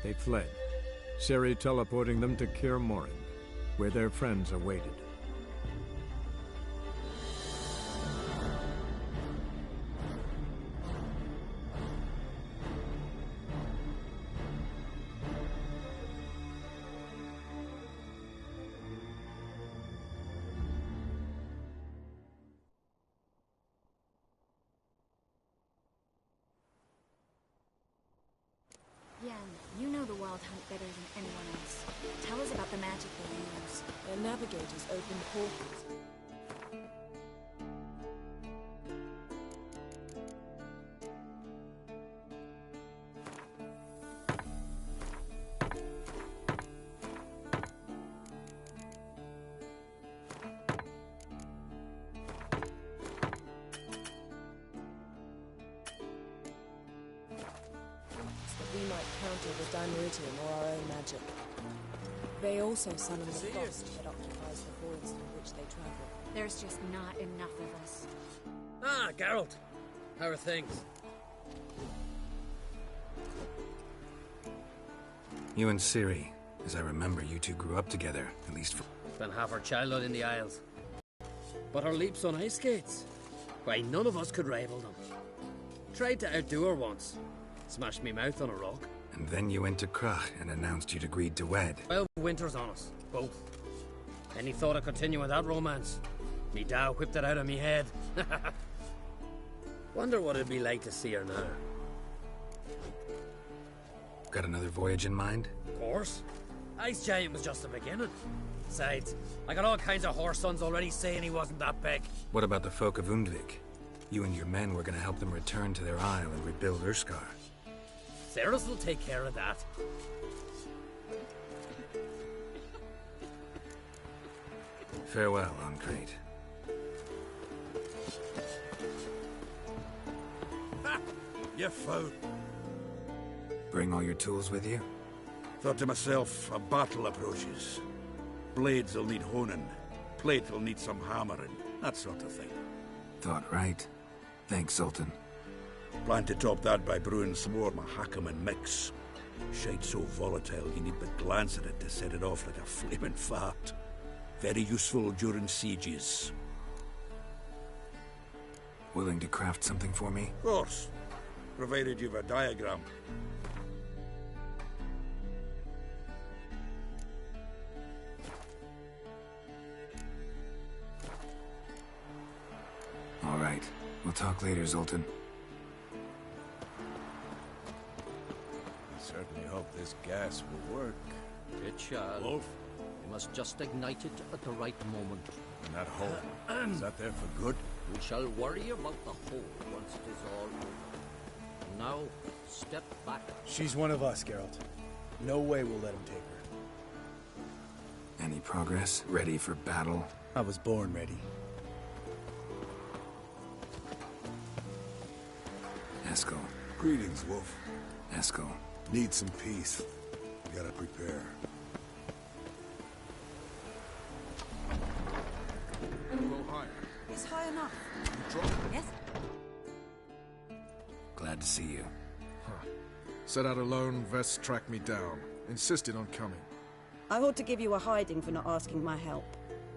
They fled, Ciri teleporting them to Kaer Morhen, where their friends awaited. Yen, you know the Wild Hunt better than anyone else. Tell us about the magic they use. Their navigators open portals. We might counter the Dimeritium or our own magic. They also summon the frost that occupies the voids through which they travel. There's just not enough of us. Ah, Geralt. How are things? You and Ciri, as I remember, you two grew up together, at least for... Spent half our childhood in the Isles. But our leaps on ice skates? Why, none of us could rival them. Tried to outdo her once. Smashed me mouth on a rock. And then you went to Krach and announced you'd agreed to wed. 12 winters on us, both. Any thought of continuing that romance? Me Dow whipped it out of me head. Wonder what it'd be like to see her now. Got another voyage in mind? Of course. Ice Giant was just the beginning. Besides, I got all kinds of horse sons already saying he wasn't that big. What about the folk of Undvik? You and your men were gonna help them return to their isle and rebuild Urskar. Ceres will take care of that. Farewell, Ancrate. Ha! You fool! Bring all your tools with you? Thought to myself, a battle approaches. Blades will need honing. Plate will need some hammering. That sort of thing. Thought right. Thanks, Sultan. Plan to top that by brewing some more Mahakaman mix. Shite so volatile you need but glance at it to set it off like a flaming fart. Very useful during sieges. Willing to craft something for me? Of course. Provided you've a diagram. All right. We'll talk later, Zoltan. I certainly hope this gas will work. It shall. Wolf? We must just ignite it at the right moment. And that hole, is that there for good? We shall worry about the hole once it is all over. And now, step back. She's one of us, Geralt. No way we'll let him take her. Any progress? Ready for battle? I was born ready. Eskel. Greetings, Wolf. Eskel. Need some peace. Gotta prepare. Go higher. It's high enough. You drop. Yes? Glad to see you. Set out alone, Vest tracked me down. Insisted on coming. I ought to give you a hiding for not asking my help,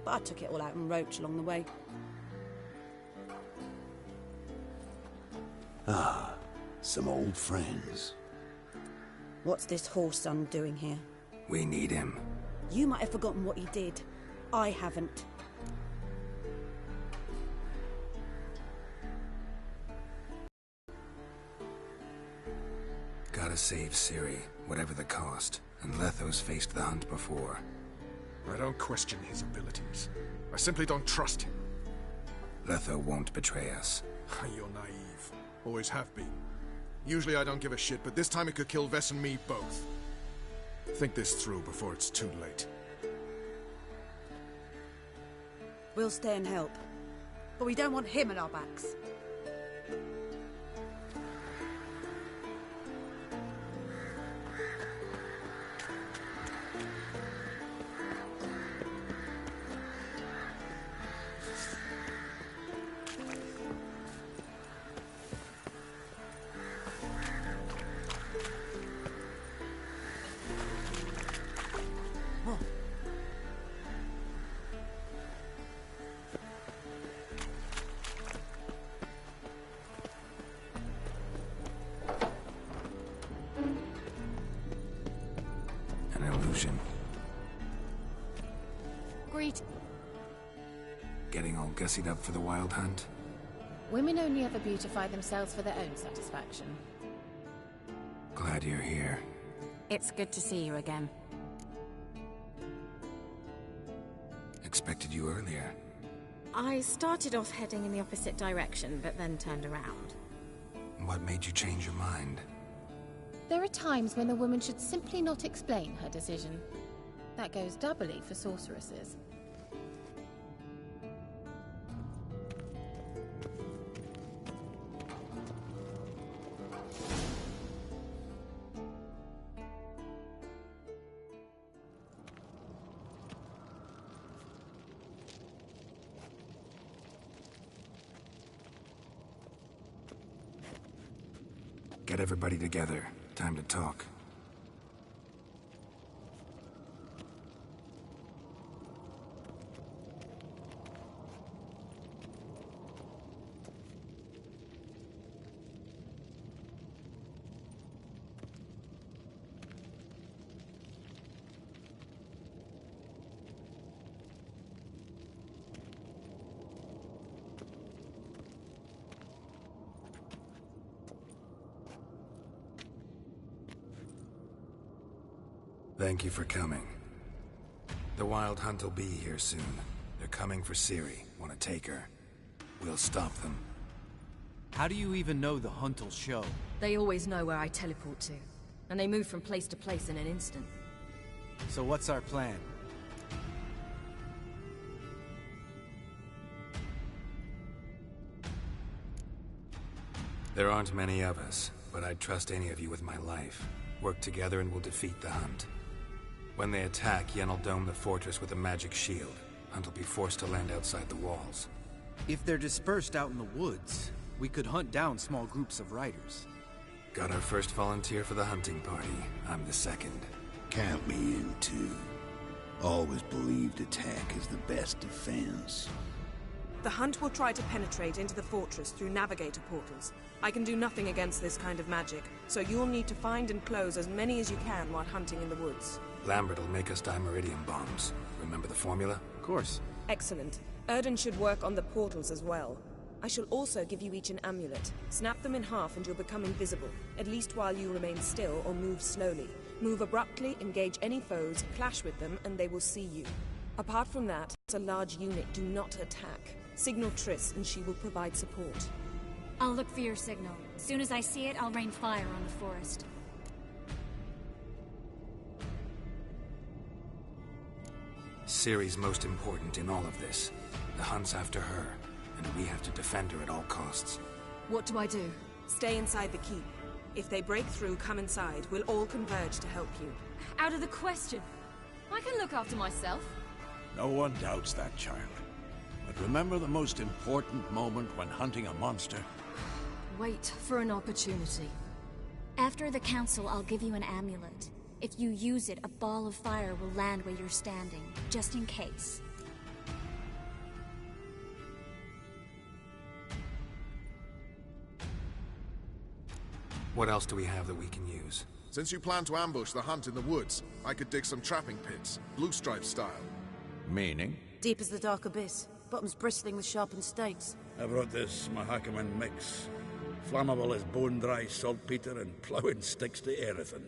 but I took it all out in roach along the way. Ah, some old friends. What's this horse son doing here? We need him. You might have forgotten what he did. I haven't. Gotta save Ciri, whatever the cost. And Letho's faced the hunt before. I don't question his abilities. I simply don't trust him. Letho won't betray us. You're naive. Always have been. Usually I don't give a shit, but this time it could kill Vess and me both. Think this through before it's too late. We'll stay and help. But we don't want him at our backs. potion. Greet. Getting all gussied up for the wild hunt? Women only ever beautify themselves for their own satisfaction. Glad you're here. It's good to see you again. Expected you earlier. I started off heading in the opposite direction, but then turned around. What made you change your mind? There are times when a woman should simply not explain her decision. That goes doubly for sorceresses. Get everybody together. Time to talk. Thank you for coming. The Wild Hunt will be here soon. They're coming for Ciri. Want to take her? We'll stop them. How do you even know the Hunt will show? They always know where I teleport to. And they move from place to place in an instant. So what's our plan? There aren't many of us, but I'd trust any of you with my life. Work together and we'll defeat the Hunt. When they attack, Yen will dome the fortress with a magic shield. Hunt will be forced to land outside the walls. If they're dispersed out in the woods, we could hunt down small groups of riders. Got our first volunteer for the hunting party. I'm the second. Count me in, too. Always believed attack is the best defense. The Hunt will try to penetrate into the fortress through navigator portals. I can do nothing against this kind of magic, so you'll need to find and close as many as you can while hunting in the woods. Lambert will make us dimeridium bombs. Remember the formula? Of course. Excellent. Erden should work on the portals as well. I shall also give you each an amulet. Snap them in half and you'll become invisible, at least while you remain still or move slowly. Move abruptly, engage any foes, clash with them, and they will see you. Apart from that, as a large unit, do not attack. Signal Triss and she will provide support. I'll look for your signal. As soon as I see it, I'll rain fire on the forest. Ciri's most important in all of this. The Hunt's after her, and we have to defend her at all costs. What do I do? Stay inside the keep. If they break through, come inside. We'll all converge to help you. Out of the question. I can look after myself. No one doubts that, child. But remember the most important moment when hunting a monster? Wait for an opportunity. After the council, I'll give you an amulet. If you use it, a ball of fire will land where you're standing, just in case. What else do we have that we can use? Since you plan to ambush the Hunt in the woods, I could dig some trapping pits, blue stripe style. Meaning? Deep as the dark abyss, bottoms bristling with sharpened stakes. I brought this Mahakaman mix. Flammable as bone-dry saltpeter and ploughing sticks to everything.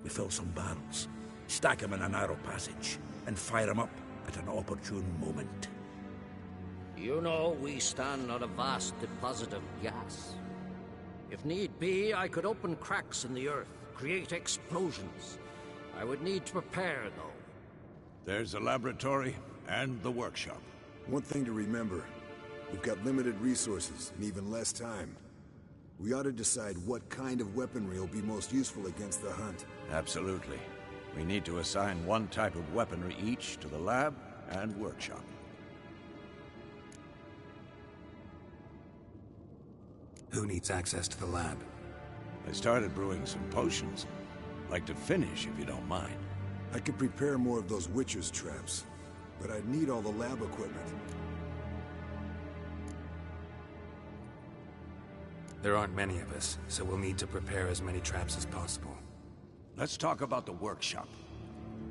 We fill some barrels, stack them in a narrow passage, and fire them up at an opportune moment. You know, we stand on a vast deposit of gas. If need be, I could open cracks in the earth, create explosions. I would need to prepare, though. There's the laboratory and the workshop. One thing to remember, we've got limited resources and even less time. We ought to decide what kind of weaponry will be most useful against the Hunt. Absolutely. We need to assign one type of weaponry each to the lab and workshop. Who needs access to the lab? I started brewing some potions. Like to finish, if you don't mind. I could prepare more of those Witcher's traps, but I'd need all the lab equipment. There aren't many of us, so we'll need to prepare as many traps as possible. Let's talk about the workshop.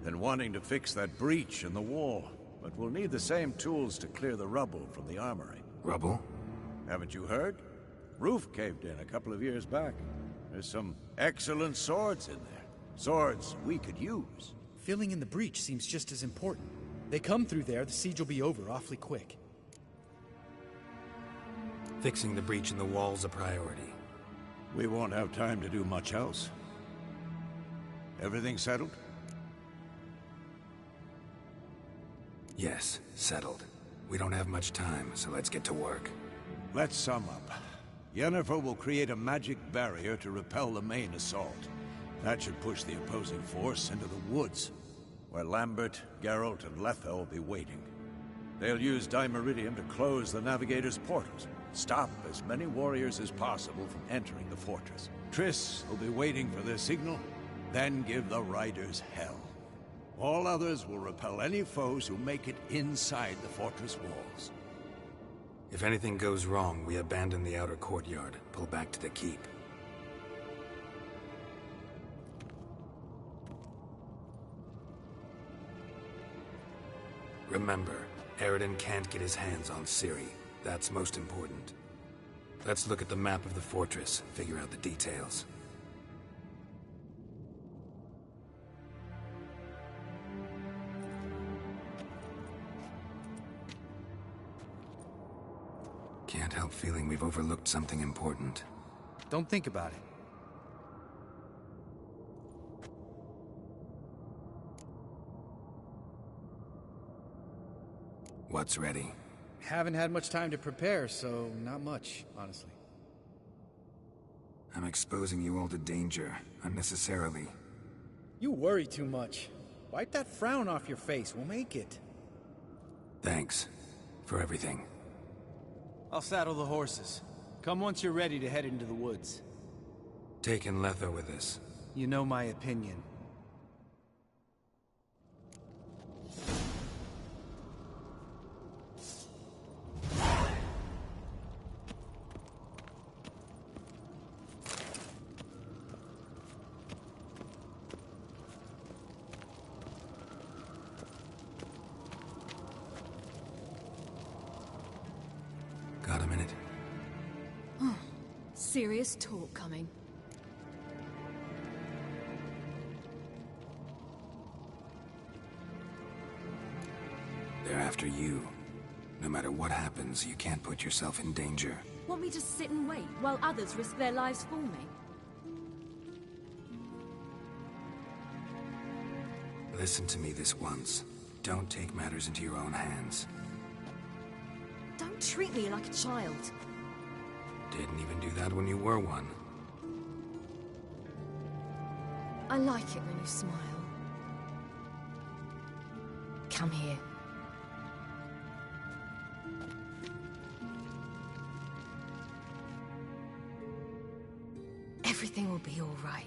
than wanting to fix that breach in the wall. But we'll need the same tools to clear the rubble from the armory. Rubble? Haven't you heard? Roof caved in a couple of years back. There's some excellent swords in there. Swords we could use. Filling in the breach seems just as important. They come through there, the siege will be over awfully quick. Fixing the breach in the wall's a priority. We won't have time to do much else. Everything settled? Yes, settled. We don't have much time, so let's get to work. Let's sum up. Yennefer will create a magic barrier to repel the main assault. That should push the opposing force into the woods, where Lambert, Geralt, and Letha will be waiting. They'll use Dimeridium to close the Navigator's portals, stop as many warriors as possible from entering the fortress. Triss will be waiting for their signal, then give the riders hell. All others will repel any foes who make it inside the fortress walls. If anything goes wrong, we abandon the outer courtyard, pull back to the keep. Remember, Eridan can't get his hands on Ciri. That's most important. Let's look at the map of the fortress, figure out the details. Can't help feeling we've overlooked something important. Don't think about it. What's ready? Haven't had much time to prepare, so not much, honestly. I'm exposing you all to danger, unnecessarily. You worry too much. Wipe that frown off your face, we'll make it. Thanks. For everything. I'll saddle the horses. Come once you're ready to head into the woods. Taking Letha with us. You know my opinion. Got a minute? Serious talk coming. They're after you. No matter what happens, you can't put yourself in danger. Want me to sit and wait while others risk their lives for me? Listen to me this once. Don't take matters into your own hands. Don't treat me like a child. Didn't even do that when you were one. I like it when you smile. Come here. Everything will be all right.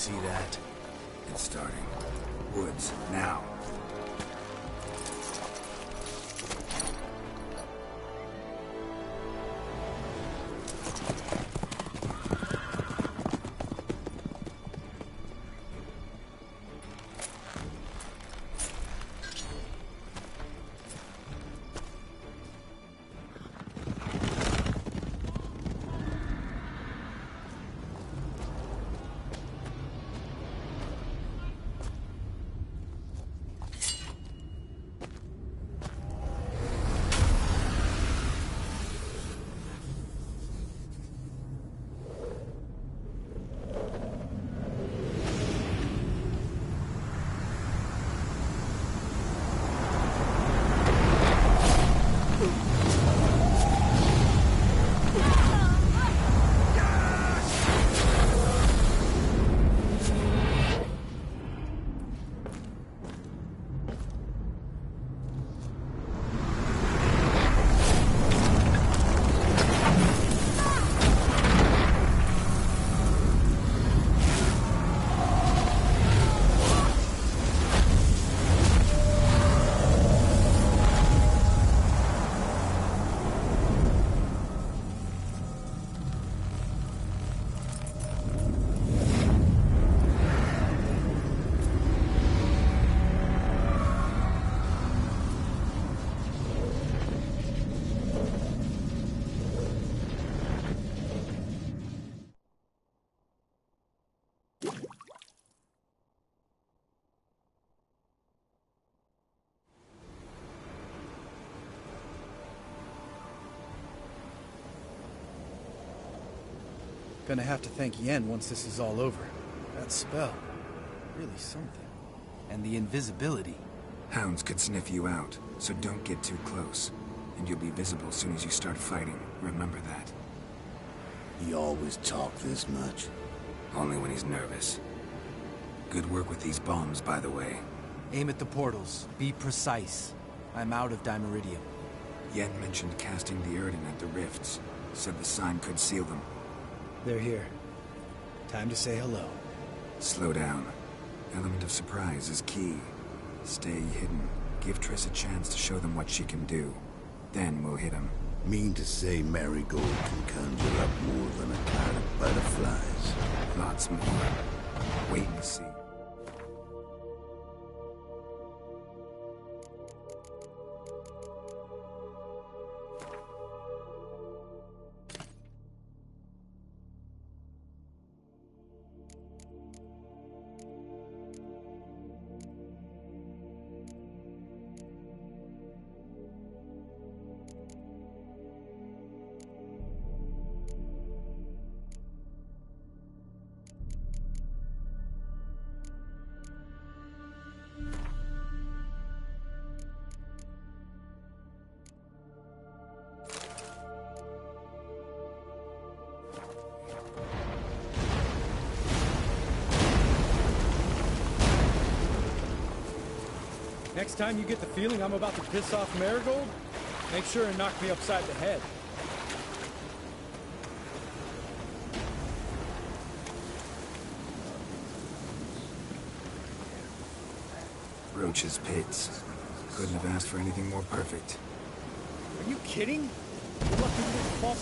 See that? It's starting. Woods, now. Gonna have to thank Yen once this is all over. That spell, really something. And the invisibility. Hounds could sniff you out, so don't get too close. And you'll be visible as soon as you start fighting. Remember that. He always talk this much. Only when he's nervous. Good work with these bombs, by the way. Aim at the portals. Be precise. I'm out of Dimeridium. Yen mentioned casting the Erden at the rifts. Said the sign could seal them. They're here. Time to say hello. Slow down. Element of surprise is key. Stay hidden. Give Triss a chance to show them what she can do. Then we'll hit them. Mean to say Marigold can conjure up more than a cloud of butterflies? Lots more. Wait and see. Next time you get the feeling I'm about to piss off Marigold, make sure and knock me upside the head. Roach's pits. Couldn't have asked for anything more perfect. Are you kidding? You're lucky you didn't fall.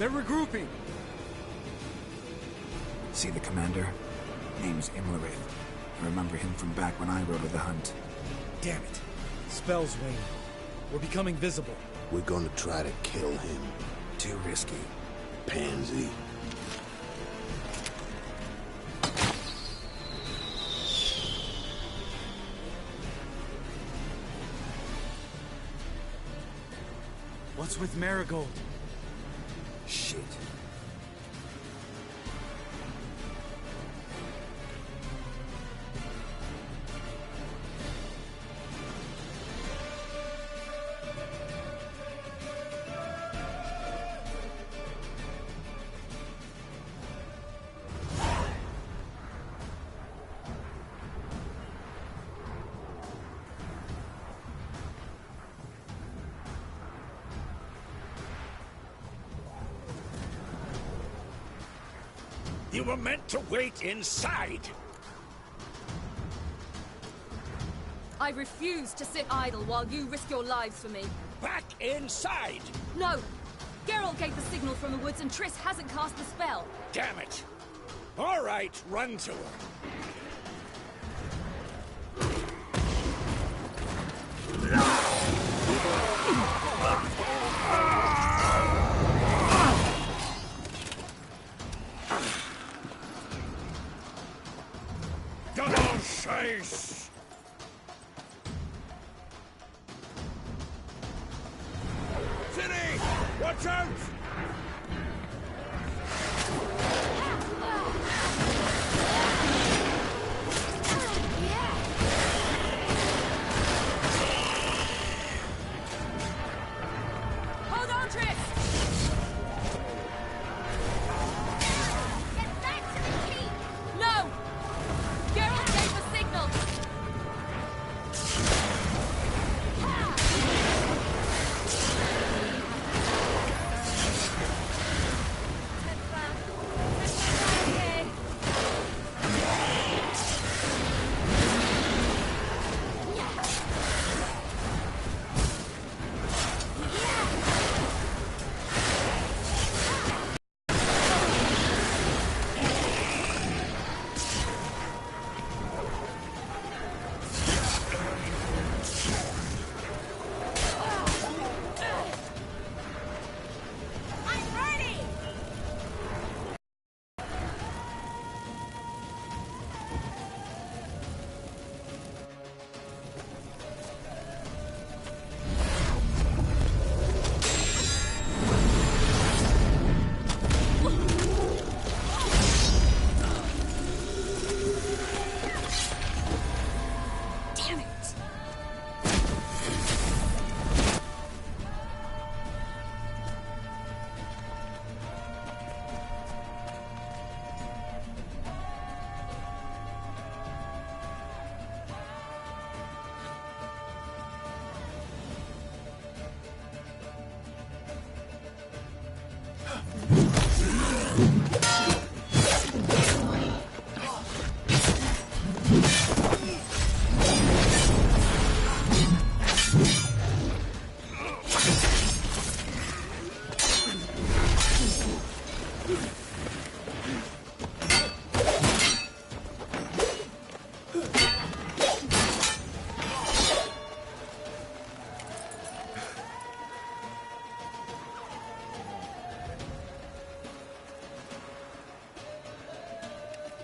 They're regrouping. See the commander? Name's Imlerith. I remember him from back when I rode with the hunt. Damn it. Spell's waning. We're becoming visible. We're gonna try to kill him. Too risky. Pansy. What's with Marigold? Shit. You were meant to wait inside! I refuse to sit idle while you risk your lives for me. Back inside! No! Geralt gave the signal from the woods and Triss hasn't cast the spell. Damn it! All right, run to her. Double chase! City! Watch out! Hold on, Triss! Get back to the keep! No! Geralt gave the signal!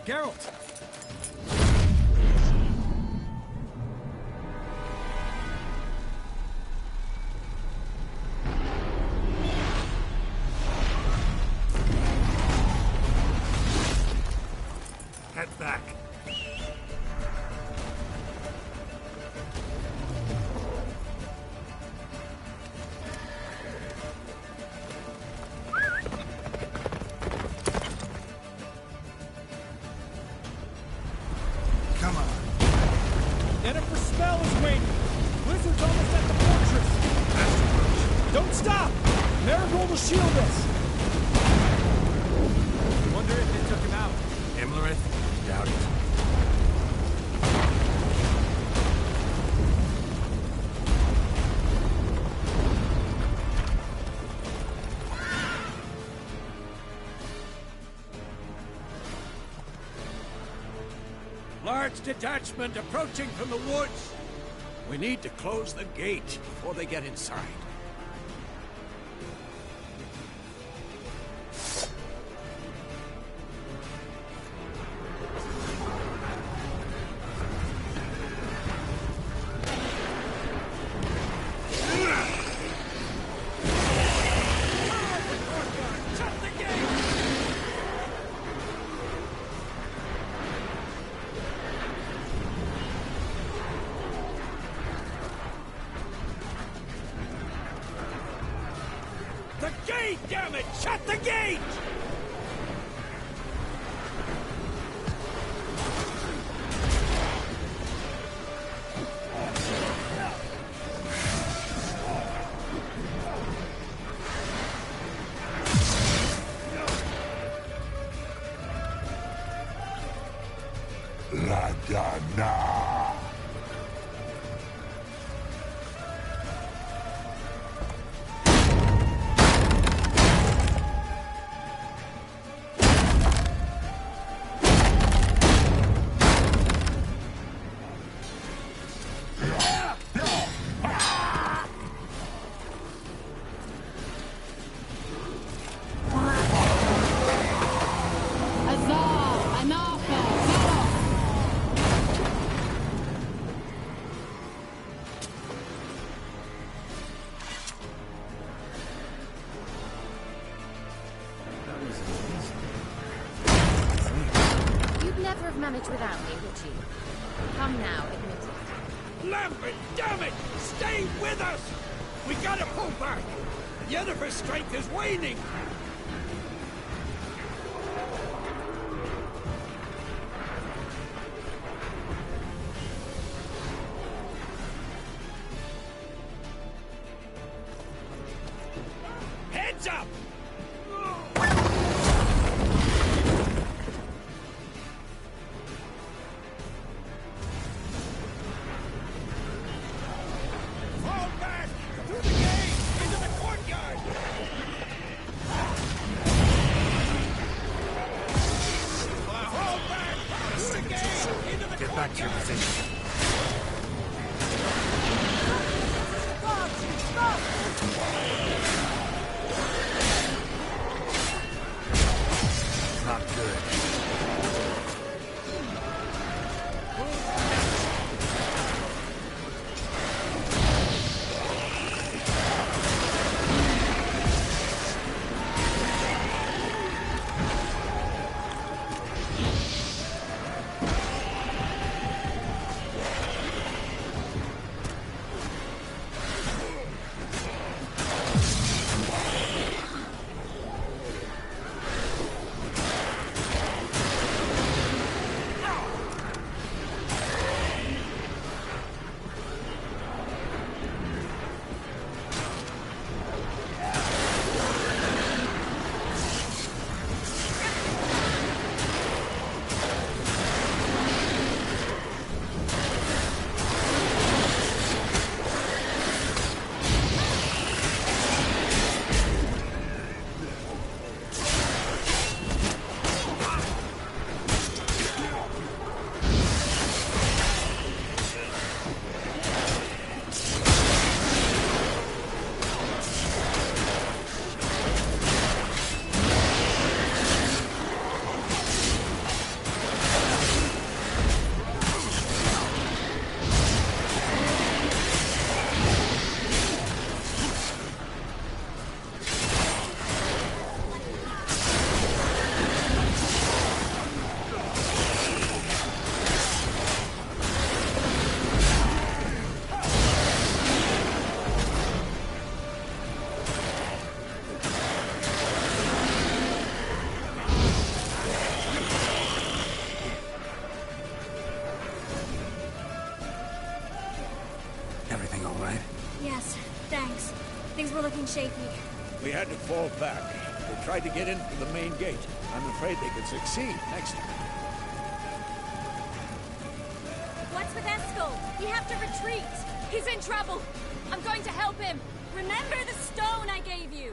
Geralt! Head back. Come on. Yennefer spell is waiting. Blizzard's almost at the fortress. Don't stop! Marigold will shield us. Wonder if they took him out. Imlerith? Doubt it. Large detachment approaching from the woods. We need to close the gate before they get inside. The gate, damn it! Shut the gate! La Dana. You'd never have managed without me, would you? Come now, admit it. Lambert, damn it! Stay with us! We gotta pull back! Yennefer's strength is waning! Heads up! Fall back! Through the gate! Into the courtyard! Fall back! Through the gate! Into the Get back to your position. Not good. Everything all right? Yes, thanks. Things were looking shaky. We had to fall back. They tried to get in through the main gate. I'm afraid they could succeed next time. What's with Eskel? We have to retreat. He's in trouble. I'm going to help him. Remember the stone I gave you.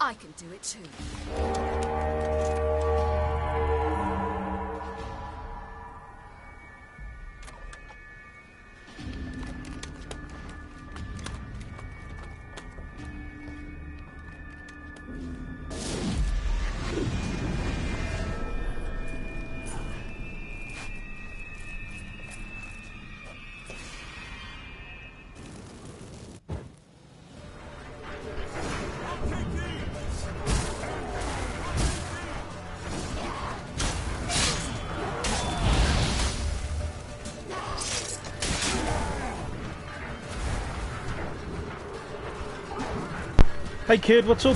I can do it too. Hey kid, what's up?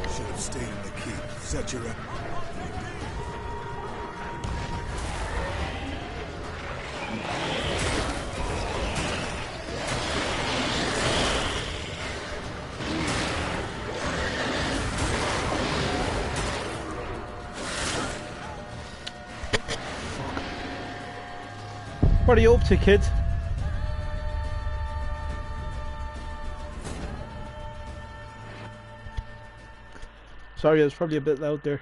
Should have stayed in the keep. Set your up. What are you up to, kid? Sorry, I was probably a bit loud there.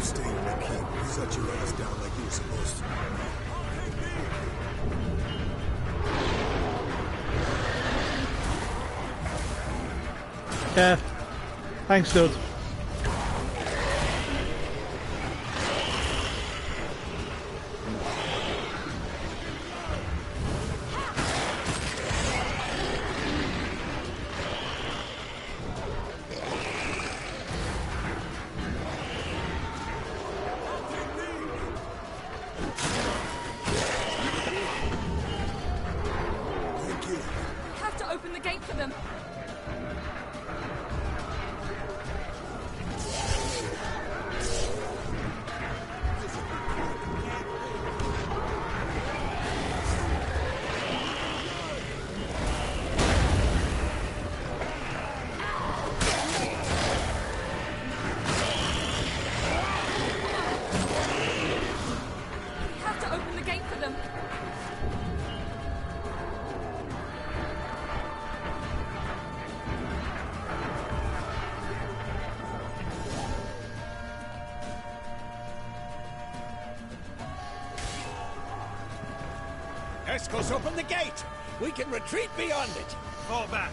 Stay in the keep. Set your ass down like you were supposed to. Yeah. Thanks, dude. Have to open the gate for them. Have to open the gate for them. Escos, open the gate! We can retreat beyond it! Fall back.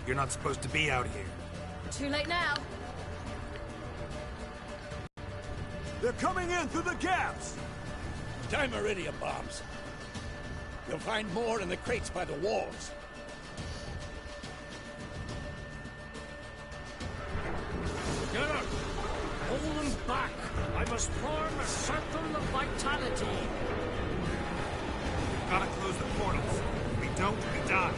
You're not supposed to be out here. Too late now. They're coming in through the gaps! Dimeridium bombs. You'll find more in the crates by the walls. Together! Hold them back! I must form a circle of vitality. Gotta close the portals. If we don't, we die.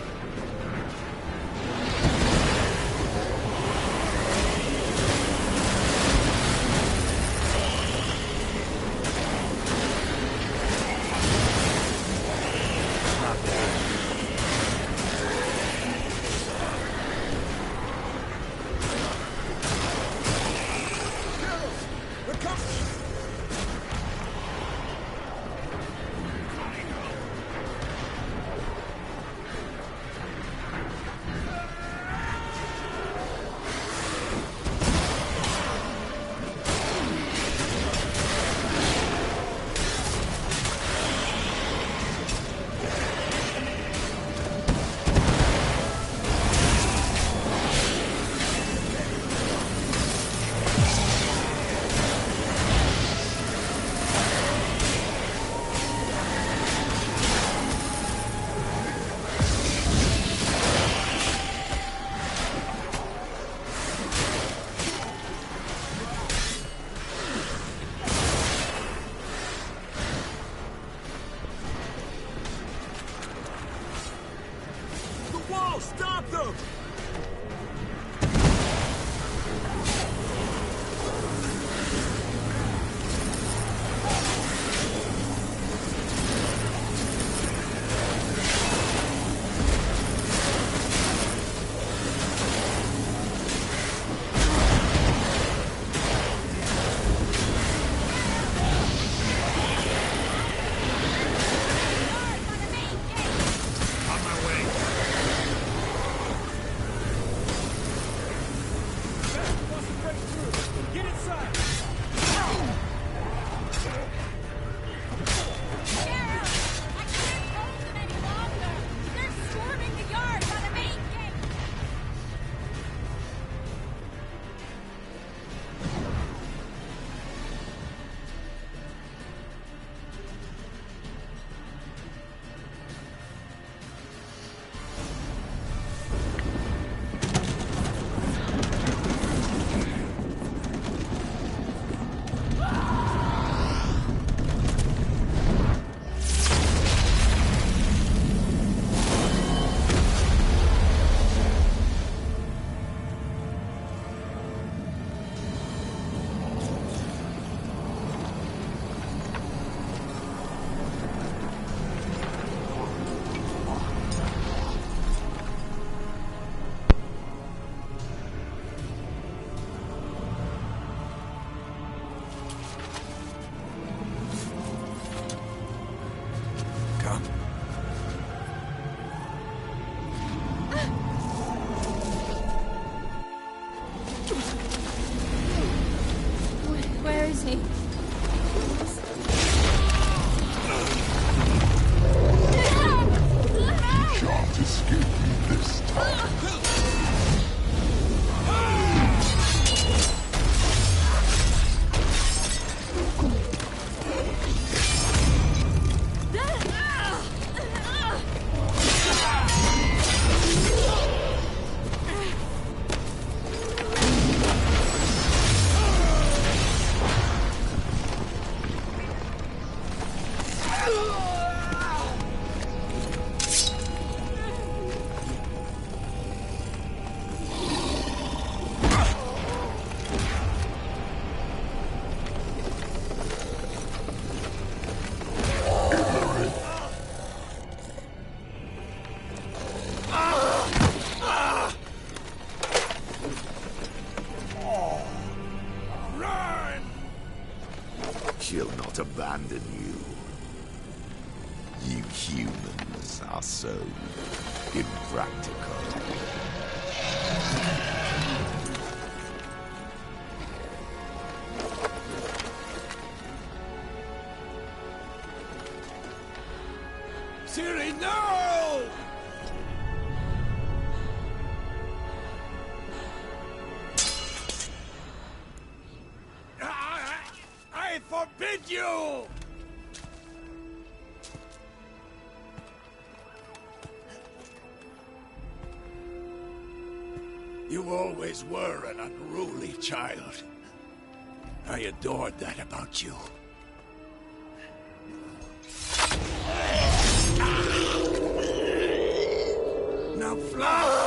abandon you. You humans are so impractical. Ciri, no! I forbid you! You always were an unruly child. I adored that about you. Now fly!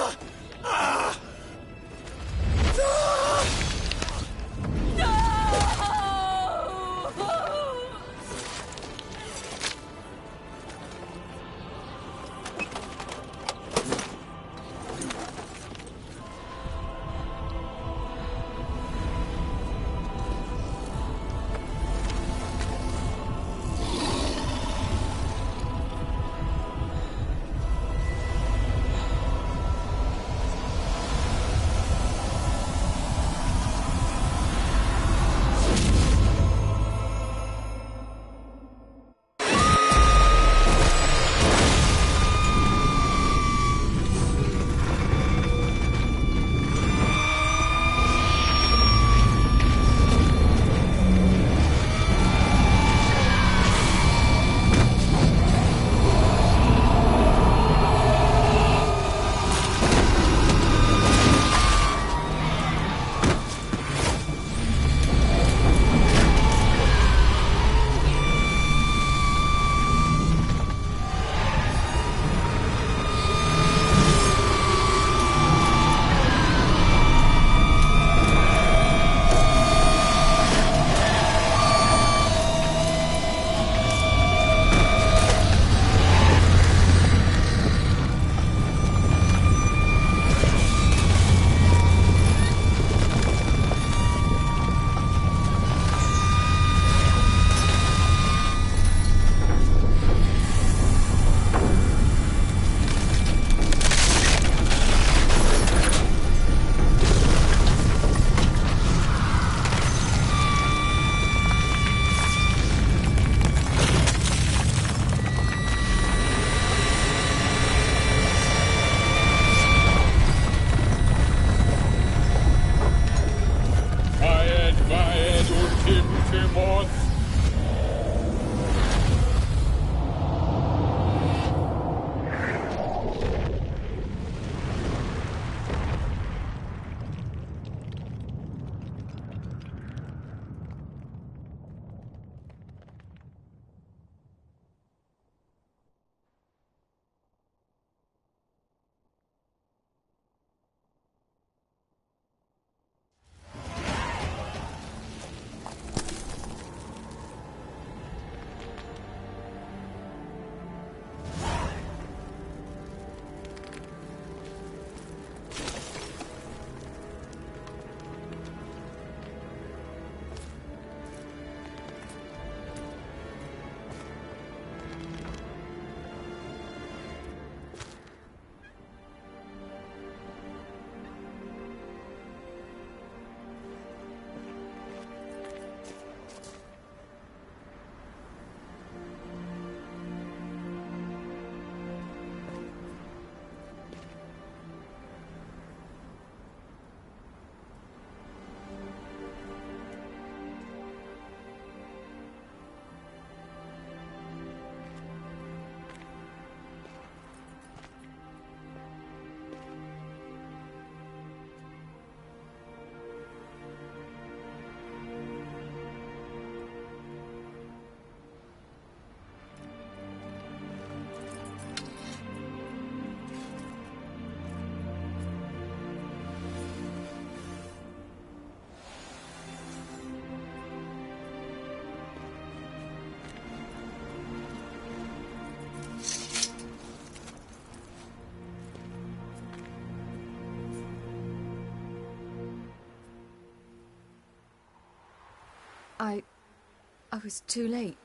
I was too late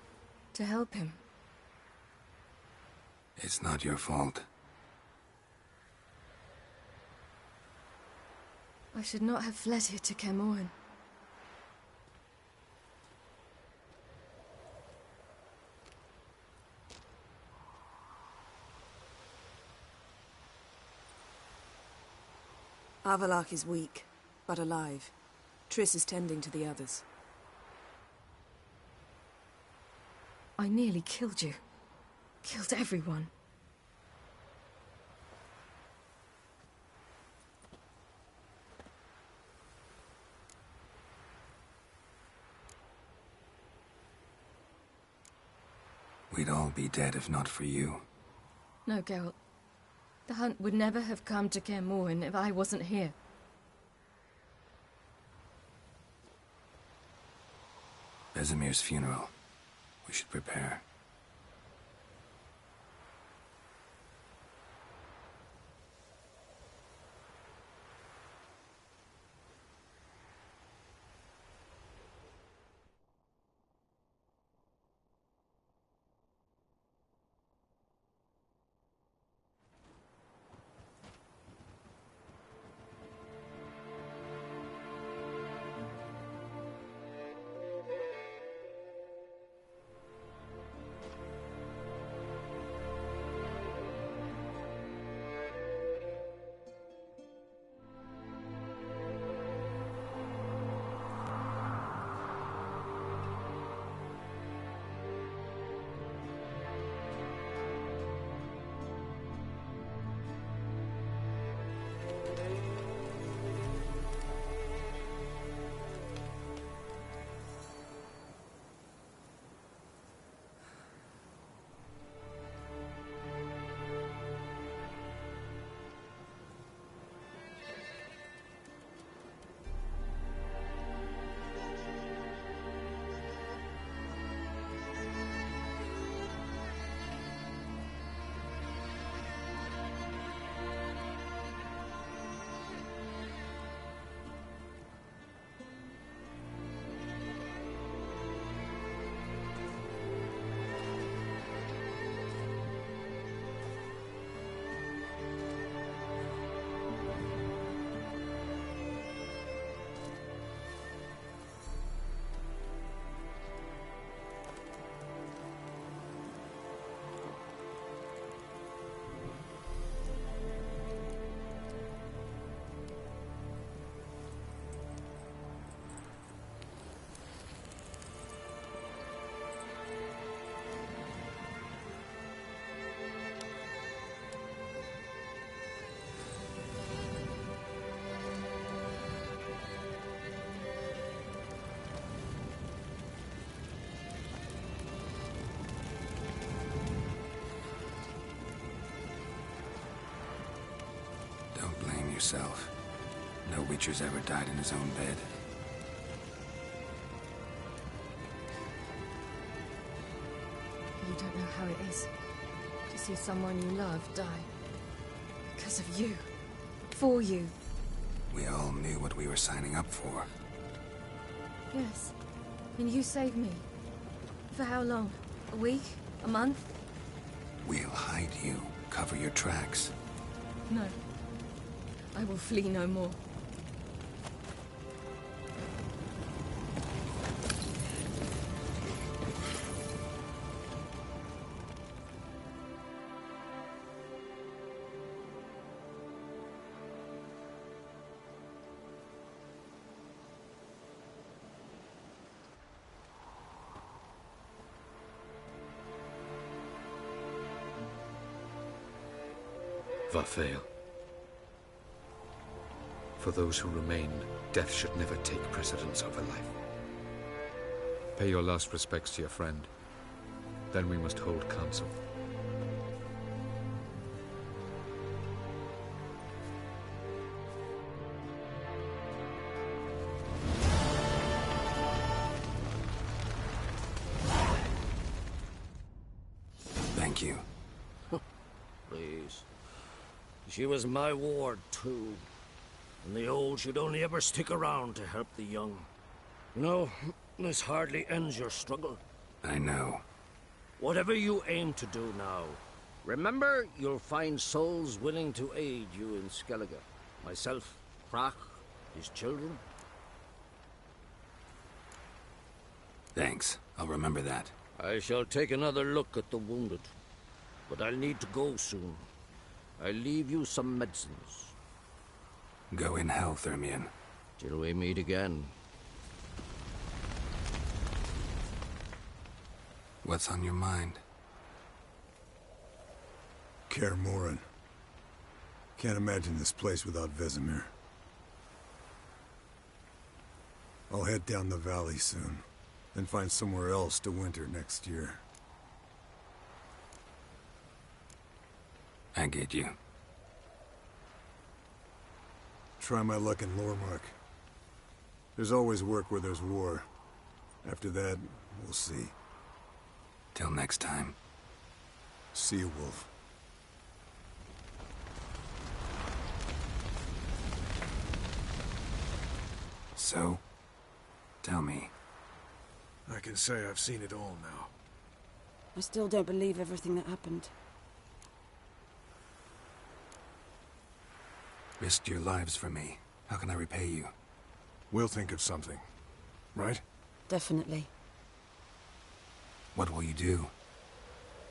to help him. It's not your fault. I should not have fled here to Kermoren. Avalak is weak, but alive. Triss is tending to the others. I nearly killed you. Killed everyone. We'd all be dead if not for you. No, Geralt. The hunt would never have come to Kermoren if I wasn't here. Vesemir's funeral. We should prepare. Yourself. No Witcher's ever died in his own bed. You don't know how it is to see someone you love die. Because of you. For you. We all knew what we were signing up for. Yes. And you saved me. For how long? A week? A month? We'll hide you. Cover your tracks. No. I will flee no more. Varfail. For those who remain, death should never take precedence over life. Pay your last respects to your friend. Then we must hold council. Thank you. Please. She was my ward, too. And the old should only ever stick around to help the young. You know, This hardly ends your struggle. I know. Whatever you aim to do now, remember you'll find souls willing to aid you in Skellige. Myself, Krach, his children. Thanks. I'll remember that. I shall take another look at the wounded. But I'll need to go soon. I'll leave you some medicines. Go in hell, Thermion. Till we meet again. What's on your mind? Kaer Morhen. Can't imagine this place without Vesemir. I'll head down the valley soon, then find somewhere else to winter next year. I get you. Try my luck in Lormark. There's always work where there's war. After that, we'll see. Till next time. See you, Wolf. So, tell me. I can say I've seen it all now. I still don't believe everything that happened. Risked your lives for me. How can I repay you? We'll think of something. Right? Definitely. What will you do?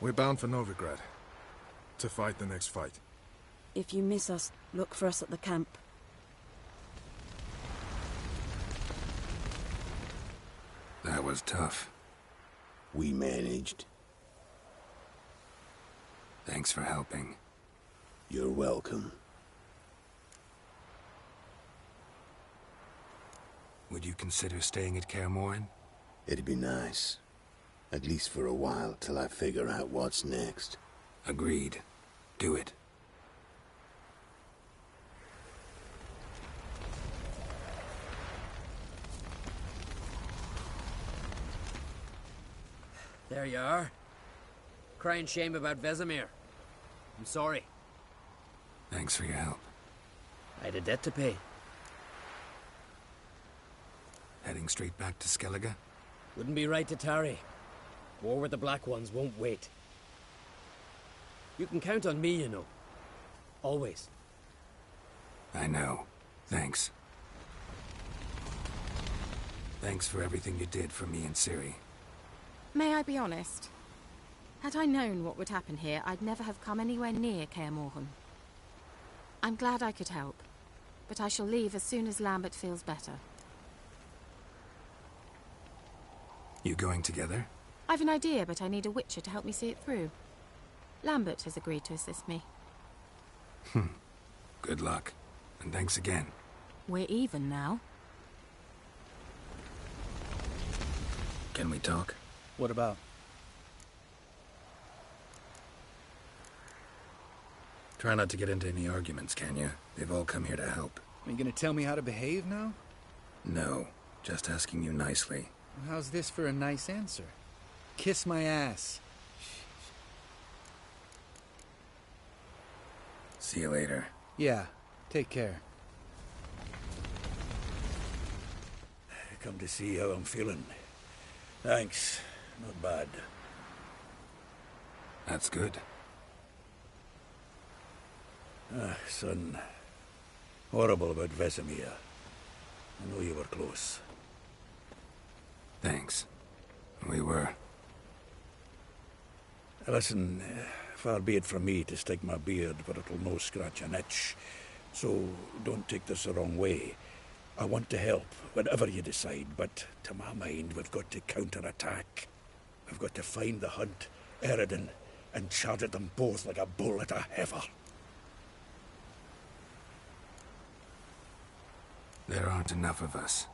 We're bound for Novigrad. To fight the next fight. If you miss us, look for us at the camp. That was tough. We managed. Thanks for helping. You're welcome. Would you consider staying at Kaer Morhen? It'd be nice. At least for a while, till I figure out what's next. Agreed. Do it. There you are. Crying shame about Vesemir. I'm sorry. Thanks for your help. I had a debt to pay. Heading straight back to Skellige? Wouldn't be right to tarry. War with the Black Ones won't wait. You can count on me, you know. Always. I know. Thanks. Thanks for everything you did for me and Ciri. May I be honest? Had I known what would happen here, I'd never have come anywhere near Kaer Morhen. I'm glad I could help, but I shall leave as soon as Lambert feels better. You going together? I've an idea, but I need a Witcher to help me see it through. Lambert has agreed to assist me. Good luck, and thanks again. We're even now. Can we talk? What about? Try not to get into any arguments, can you? They've all come here to help. Are you gonna tell me how to behave now? No, just asking you nicely. Well, how's this for a nice answer? Kiss my ass. See you later. Yeah, take care. Come to see how I'm feeling. Thanks. Not bad. That's good. Son. Horrible about Vesemir. I know you were close. Thanks. We were. Listen, far be it from me to stick my beard, but it'll no scratch an itch. So don't take this the wrong way. I want to help, whatever you decide, but to my mind, we've got to counterattack. We've got to find the Hunt, Eredin, and charge at them both like a bull at a heifer. There aren't enough of us.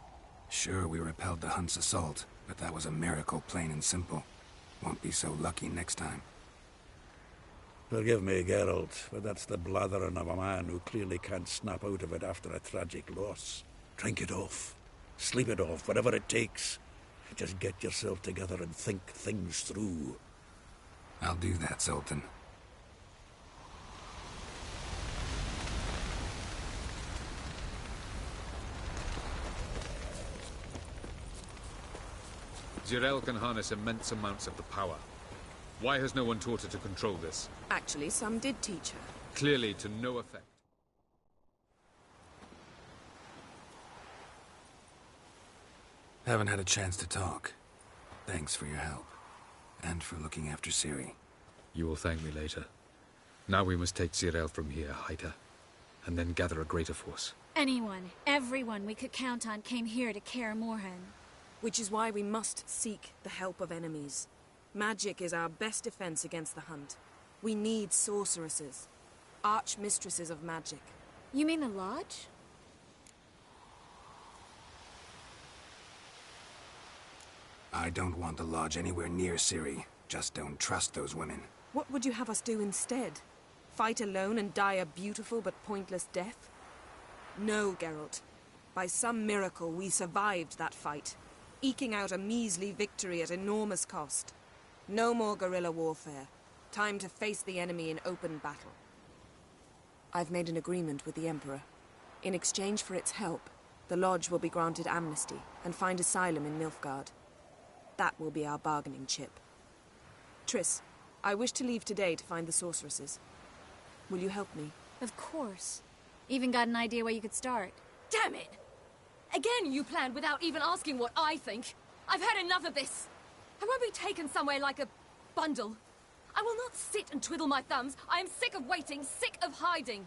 Sure, we repelled the Hunt's assault, but that was a miracle, plain and simple. Won't be so lucky next time. Forgive me, Geralt, but that's the blathering of a man who clearly can't snap out of it after a tragic loss. Drink it off. Sleep it off, whatever it takes. Just get yourself together and think things through. I'll do that, Sultan. Zirel can harness immense amounts of the power. Why has no one taught her to control this? Actually, some did teach her. Clearly to no effect. Haven't had a chance to talk. Thanks for your help. And for looking after Ciri. You will thank me later. Now we must take Zirel from here, hide her, and then gather a greater force. Anyone, everyone we could count on came here to Kaer Morhen. Which is why we must seek the help of enemies. Magic is our best defense against the Hunt. We need sorceresses. Archmistresses of magic. You mean the Lodge? I don't want the Lodge anywhere near Ciri. Just don't trust those women. What would you have us do instead? Fight alone and die a beautiful but pointless death? No, Geralt. By some miracle, we survived that fight, eking out a measly victory at enormous cost. No more guerrilla warfare. Time to face the enemy in open battle. I've made an agreement with the Emperor. In exchange for its help, the Lodge will be granted amnesty and find asylum in Nilfgaard. That will be our bargaining chip. Triss, I wish to leave today to find the sorceresses. Will you help me? Of course. Even got an idea where you could start. Damn it! Again you planned without even asking what I think. I've had enough of this. I won't be taken somewhere like a bundle. I will not sit and twiddle my thumbs. I am sick of waiting, sick of hiding.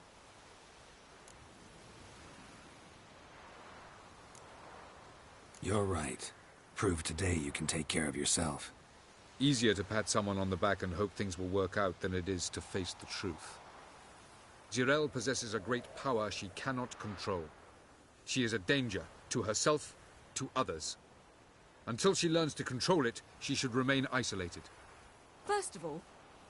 You're right. Prove today you can take care of yourself. Easier to pat someone on the back and hope things will work out than it is to face the truth. Zirel possesses a great power she cannot control. She is a danger to herself, to others. Until she learns to control it, she should remain isolated. First of all,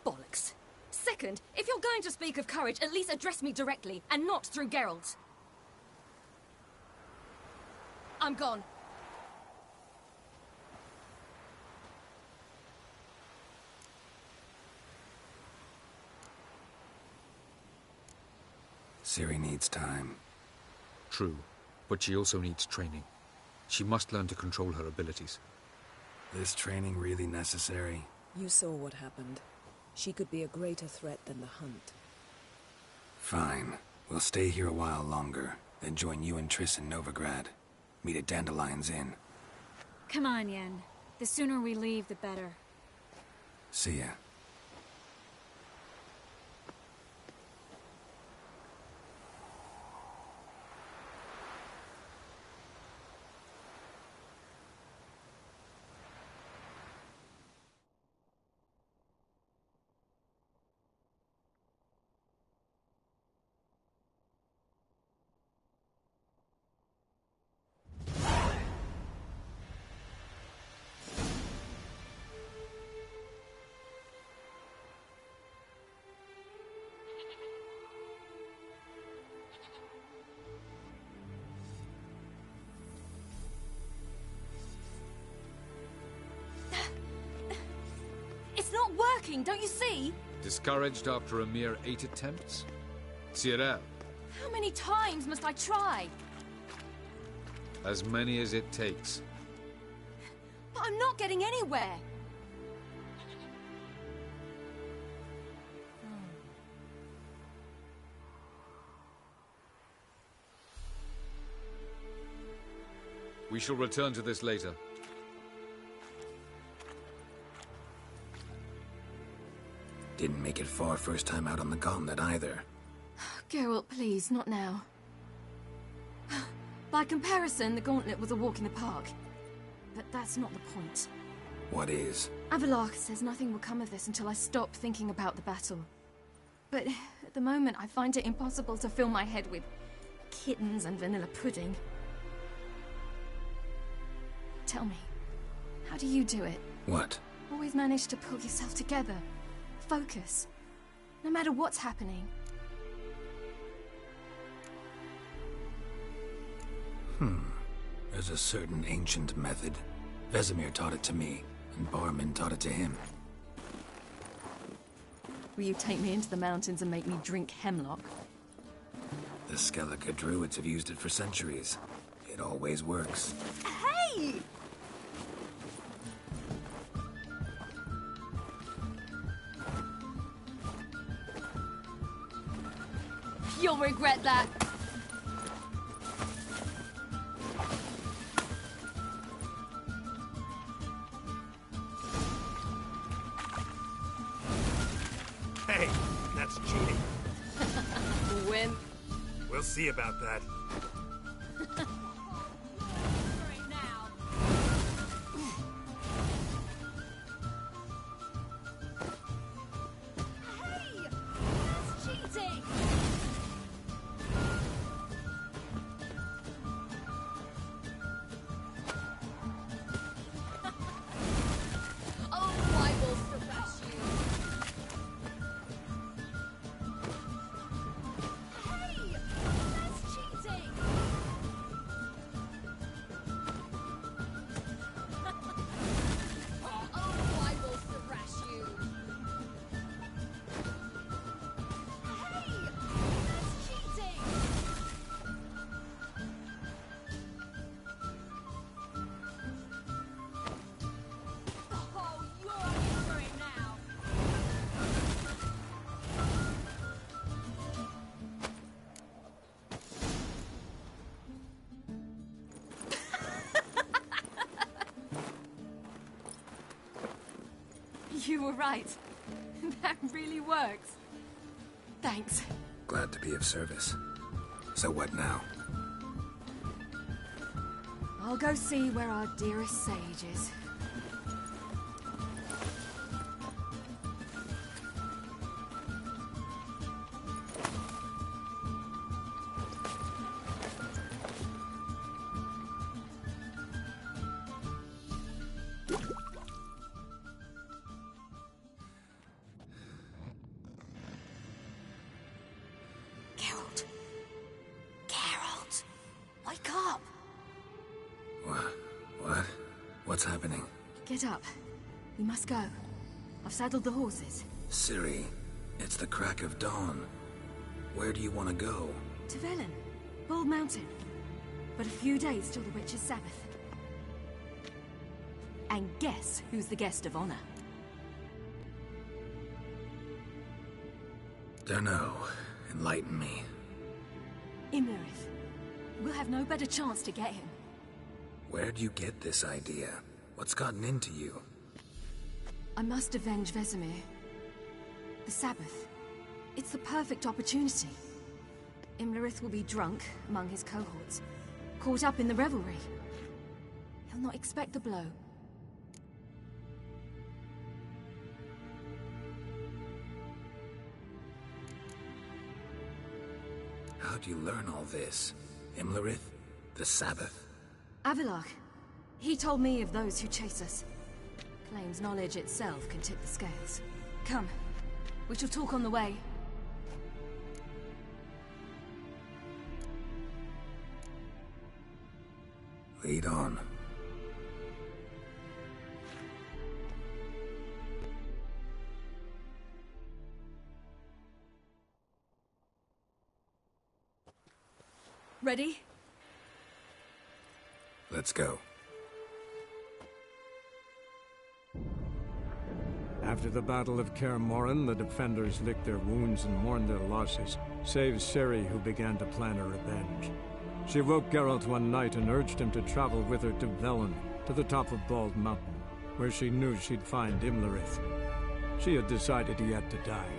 bollocks. Second, if you're going to speak of courage, at least address me directly, and not through Geralt. I'm gone. Ciri needs time. True, but she also needs training. She must learn to control her abilities. This training really necessary? You saw what happened. She could be a greater threat than the Hunt. Fine. We'll stay here a while longer, then join you and Triss in Novigrad. Meet at Dandelion's Inn. Come on, Yen. The sooner we leave, the better. See ya. It's not working, don't you see? Discouraged after a mere 8 attempts? Zirel. How many times must I try? As many as it takes. But I'm not getting anywhere. We shall return to this later. Didn't make it far first time out on the gauntlet either. Geralt, please, not now. By comparison, the gauntlet was a walk in the park. But that's not the point. What is? Avallac'h says nothing will come of this until I stop thinking about the battle. But at the moment, I find it impossible to fill my head with kittens and vanilla pudding. Tell me, how do you do it? What? Always manage to pull yourself together. Focus. No matter what's happening. There's a certain ancient method. Vesemir taught it to me, and Barman taught it to him. Will you take me into the mountains and make me drink hemlock? The Skellige druids have used it for centuries. It always works. Hey! You'll regret that. Hey, that's cheating. Wimp. We'll see about that. You were right. That really works. Thanks. Glad to be of service. So what now? I'll go see where our dearest sage is. Wake up! What? What's happening? Get up. We must go. I've saddled the horses. Ciri, it's the crack of dawn. Where do you want to go? To Velen. Bald Mountain. But a few days till the Witch's Sabbath. And guess who's the guest of honor? Dunno. Enlighten me. Imlerith. We'll have no better chance to get him. Where'd you get this idea? What's gotten into you? I must avenge Vesemir. The Sabbath. It's the perfect opportunity. Imlerith will be drunk among his cohorts, caught up in the revelry. He'll not expect the blow. How'd you learn all this? Imlerith? The Sabbath? Avilark. He told me of those who chase us. Claims knowledge itself can tip the scales. Come. We shall talk on the way. Lead on. Ready? Let's go. After the Battle of Kaer Morhen, the defenders licked their wounds and mourned their losses, save Ciri, who began to plan her revenge. She woke Geralt one night and urged him to travel with her to Velen, to the top of Bald Mountain, where she knew she'd find Imlerith. She had decided he had to die.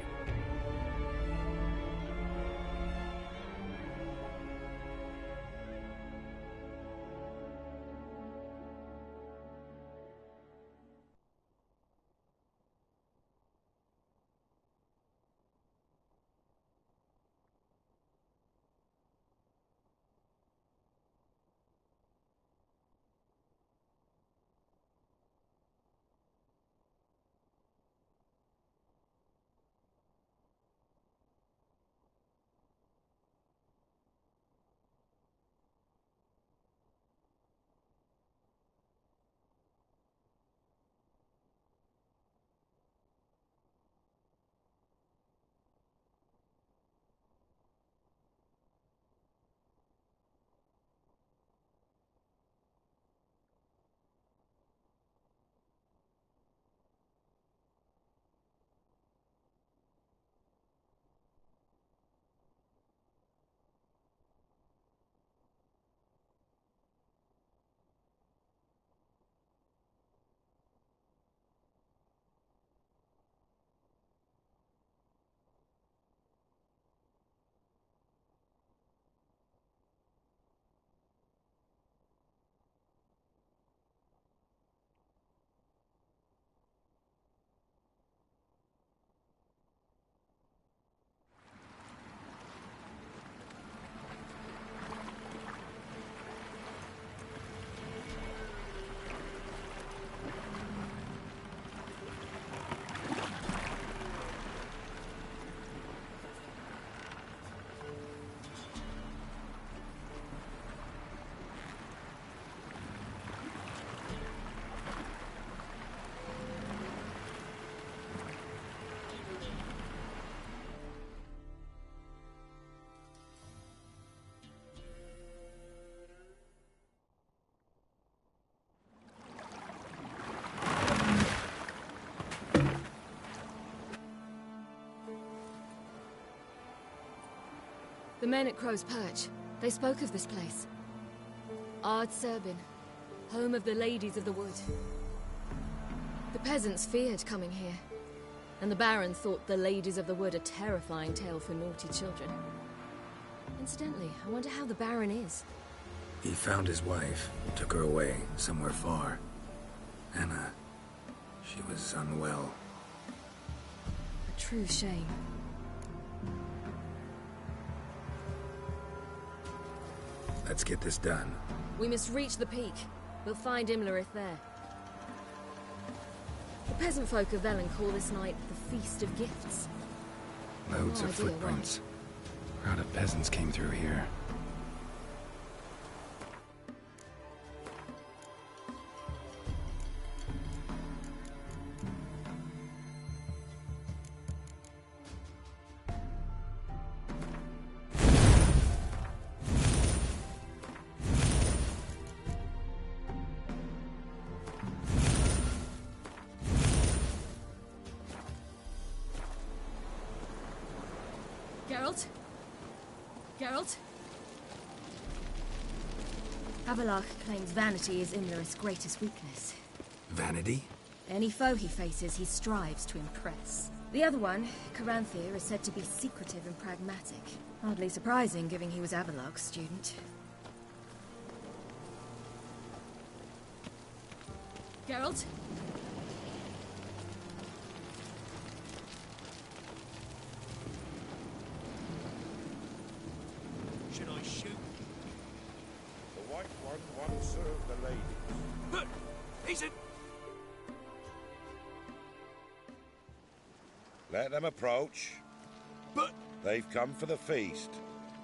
The men at Crow's Perch, they spoke of this place. Ard Serbin, home of the Ladies of the Wood. The peasants feared coming here, and the Baron thought the Ladies of the Wood a terrifying tale for naughty children. Incidentally, I wonder how the Baron is. He found his wife, took her away, somewhere far. Anna, she was unwell. A true shame. Let's get this done. We must reach the peak. We'll find Imlerith there. The peasant folk of Velen call this night the Feast of Gifts. Loads No of idea footprints. A crowd of peasants came through here. Geralt? Geralt? Abelard claims vanity is Imlerith's greatest weakness. Vanity? Any foe he faces, he strives to impress. The other one, Caranthir, is said to be secretive and pragmatic. Hardly surprising, given he was Abelard's student. Geralt? Should I shoot? The White One once served the ladies. But he's in. Let them approach. But they've come for the feast.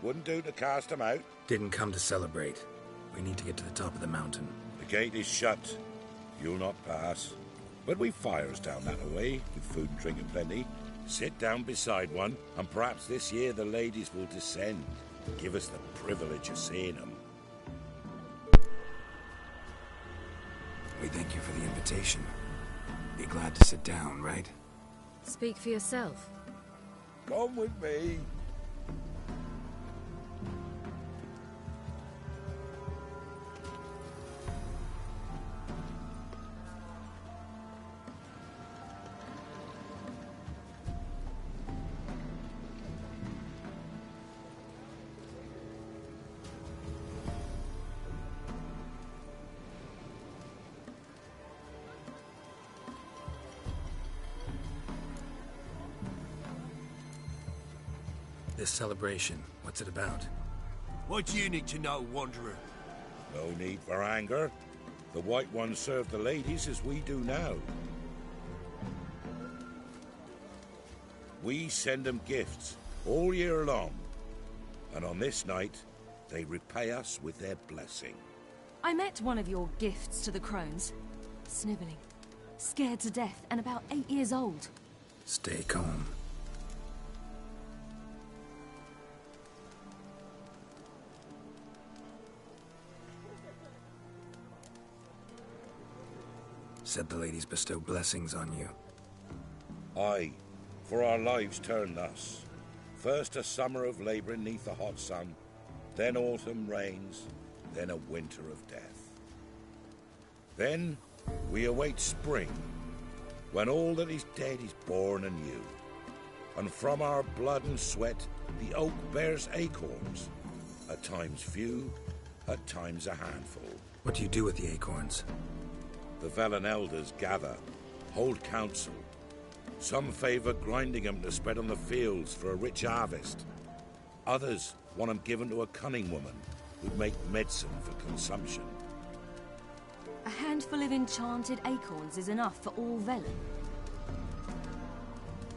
Wouldn't do to cast them out. Didn't come to celebrate. We need to get to the top of the mountain. The gate is shut. You'll not pass. But we've fires down that way, with food and drink plenty. Sit down beside one, and perhaps this year the ladies will descend. Give us the privilege of seeing them. We thank you for the invitation. Be glad to sit down, right? Speak for yourself. Come with me. This celebration, what's it about? What do you need to know, Wanderer? No need for anger. The White Ones serve the ladies as we do now. We send them gifts all year long. And on this night, they repay us with their blessing. I met one of your gifts to the crones. Sniveling. Scared to death and about 8 years old. Stay calm. Said the ladies bestow blessings on you. Aye, for our lives turn thus. First a summer of labouring neath the hot sun, then autumn rains, then a winter of death. Then we await spring, when all that is dead is born anew. And from our blood and sweat the oak bears acorns, at times few, at times a handful. What do you do with the acorns? The Velen elders gather, hold council. Some favour grinding them to spread on the fields for a rich harvest. Others want them given to a cunning woman who'd make medicine for consumption. A handful of enchanted acorns is enough for all Velen.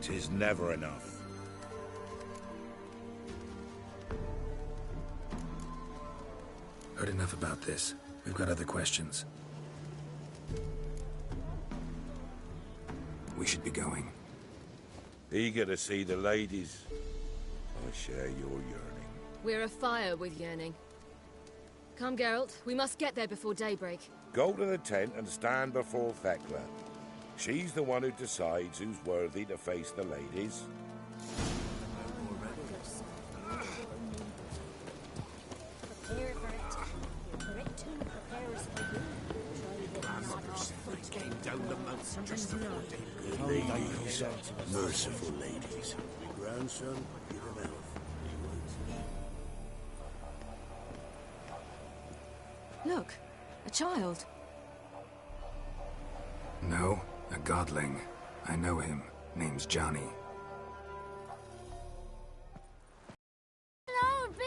'Tis never enough. Heard enough about this. We've got other questions. We should be going. Eager to see the ladies. I share your yearning. We're afire with yearning. Come, Geralt. We must get there before daybreak. Go to the tent and stand before Thekla. She's the one who decides who's worthy to face the ladies. came down the mountain just before daybreak. Good ladies, merciful ladies. My grandson, give him health. Look, a child. No, a godling. I know him. Name's Johnny. Hello, B.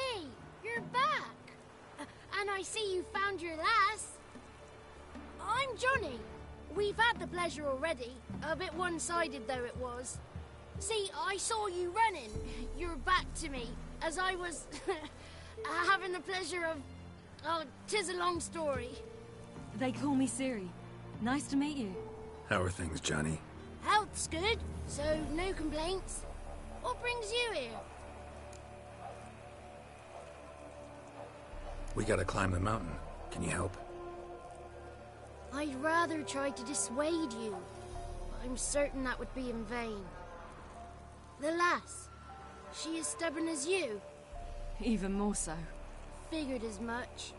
You're back. And I see you found your lass. I'm Johnny. We've had the pleasure already. A bit one-sided, though it was. See, I saw you running. Your back to me, as I was having the pleasure of... Oh, 'tis a long story. They call me Ciri. Nice to meet you. How are things, Johnny? Health's good, so no complaints. What brings you here? We gotta climb the mountain. Can you help? I'd rather try to dissuade you, but I'm certain that would be in vain. The lass, she as stubborn as you? Even more so. Figured as much.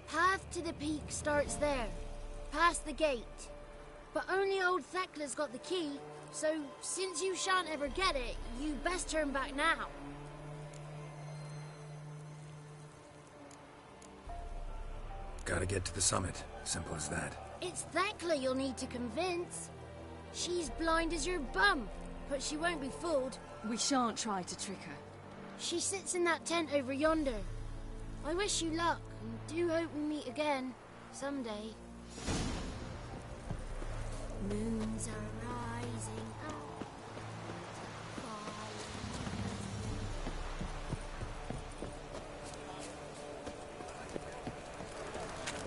Path to the peak starts there, past the gate. But only old Thekla's got the key, so since you shan't ever get it, you best turn back now. Gotta get to the summit. Simple as that. It's Thekla you'll need to convince. She's blind as your bum, but she won't be fooled. We shan't try to trick her. She sits in that tent over yonder. I wish you luck, and do hope we meet again, someday. Moons are rising up.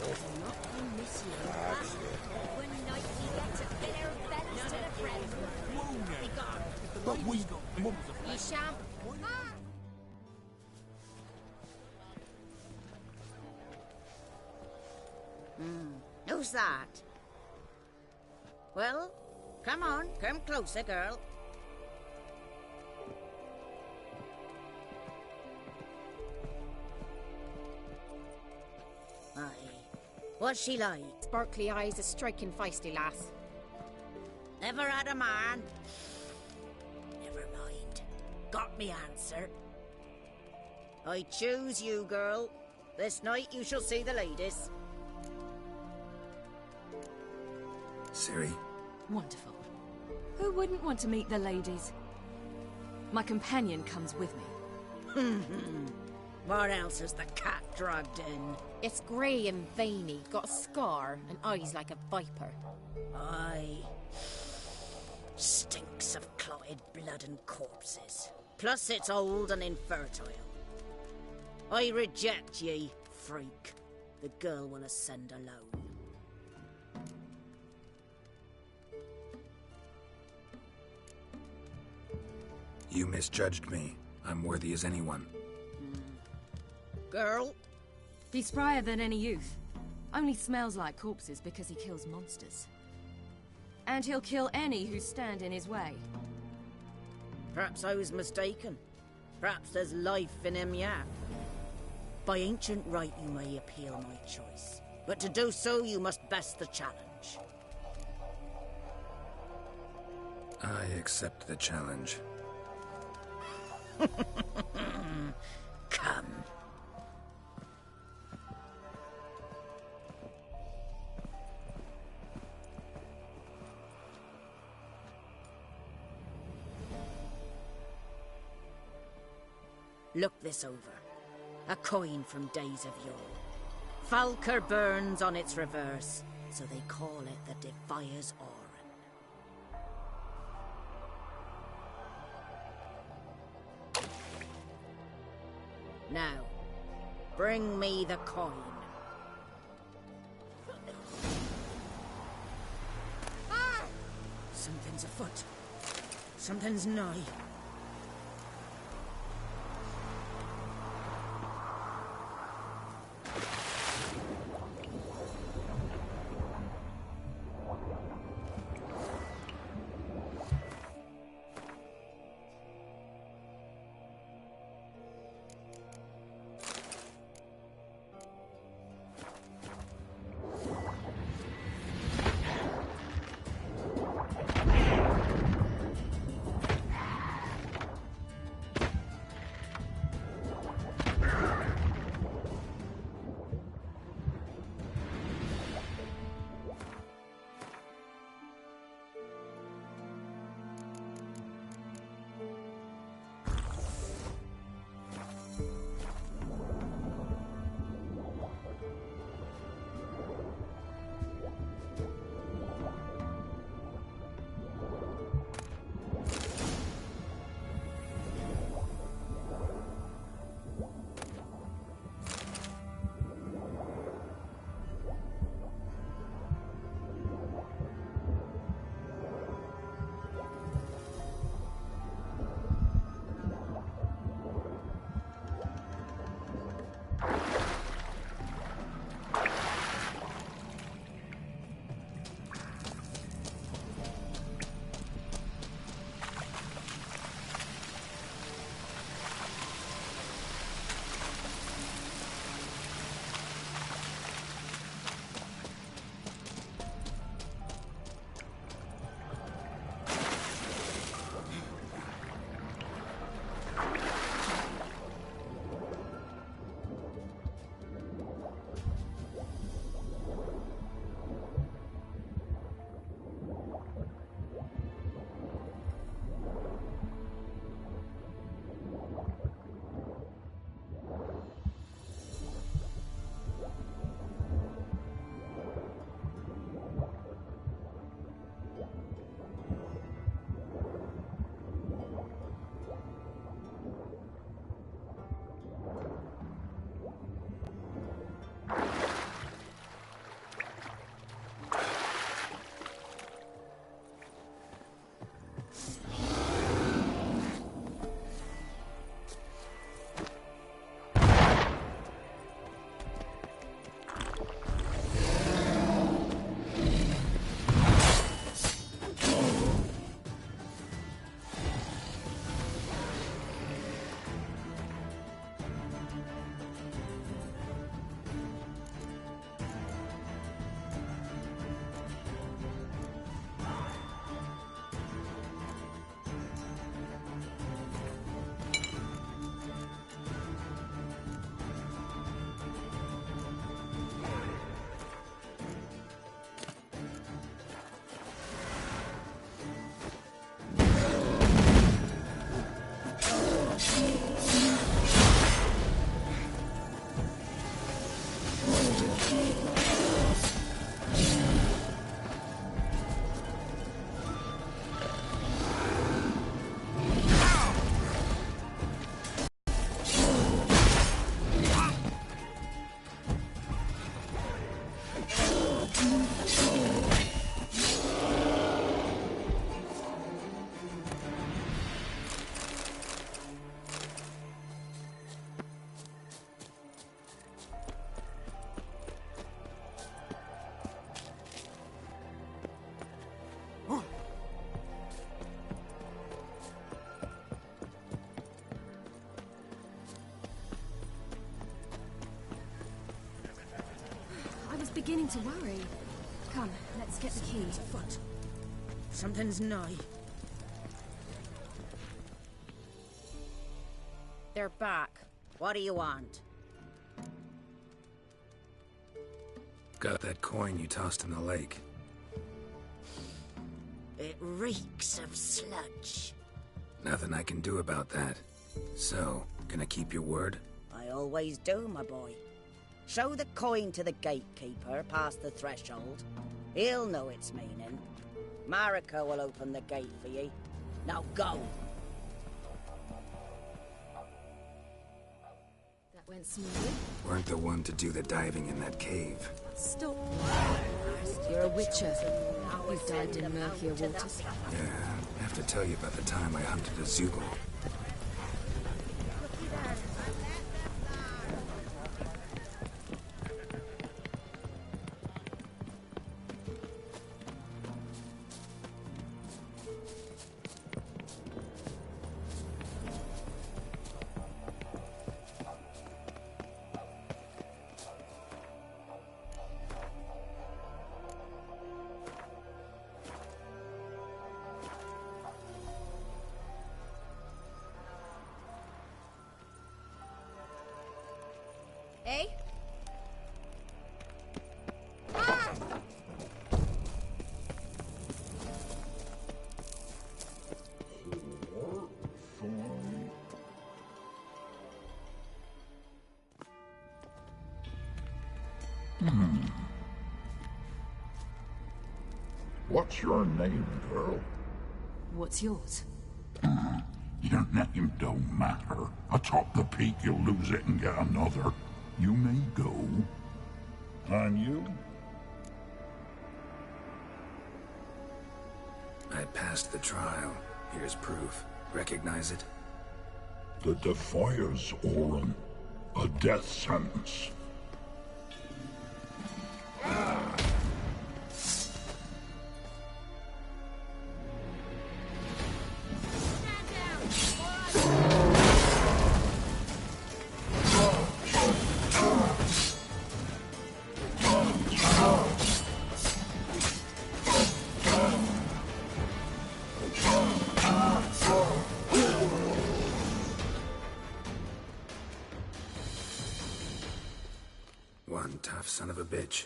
There's not a miss you. One night we get to fit our bellies to the friend. Be gone. But we... You shan't. Who's that? Well, come on, come closer, girl. Aye. What's she like? Sparkly eyes, a striking feisty lass. Never had a man. Never mind. Got me answer. I choose you, girl. This night you shall see the ladies. Ciri? Wonderful. Who wouldn't want to meet the ladies? My companion comes with me. What else is the cat dragged in? It's grey and veiny, got a scar, and eyes like a viper. Aye. Stinks of clotted blood and corpses. Plus it's old and infertile. I reject ye, freak. The girl will ascend alone. You misjudged me. I'm worthy as anyone. Girl? He's sprier than any youth. Only smells like corpses because he kills monsters. And he'll kill any who stand in his way. Perhaps I was mistaken. Perhaps there's life in him yet. By ancient right you may appeal my choice. But to do so you must best the challenge. I accept the challenge. Come. Look this over. A coin from days of yore. Falker burns on its reverse, so they call it the Defier's Oran. Now, bring me the coin. Something's afoot. Something's nigh. beginning to worry. Come, let's get the key. Foot. Something's nigh. They're back. What do you want? Got that coin you tossed in the lake. It reeks of sludge. Nothing I can do about that. So, gonna keep your word? I always do, my boy. Show the coin to the gatekeeper past the threshold. He'll know its meaning. Marika will open the gate for ye. Now go! That went smoothly. Weren't the one to do the diving in that cave. Stop. You're a witcher. You've dived in murkier waters. Yeah, I have to tell you about the time I hunted a Zoogle. Eh? What's your name, girl? What's yours? Your name don't matter. Atop the peak, you'll lose it and get another. You may go. And you? I passed the trial. Here's proof. Recognize it? The Defier's Orin. A death sentence. One tough son of a bitch.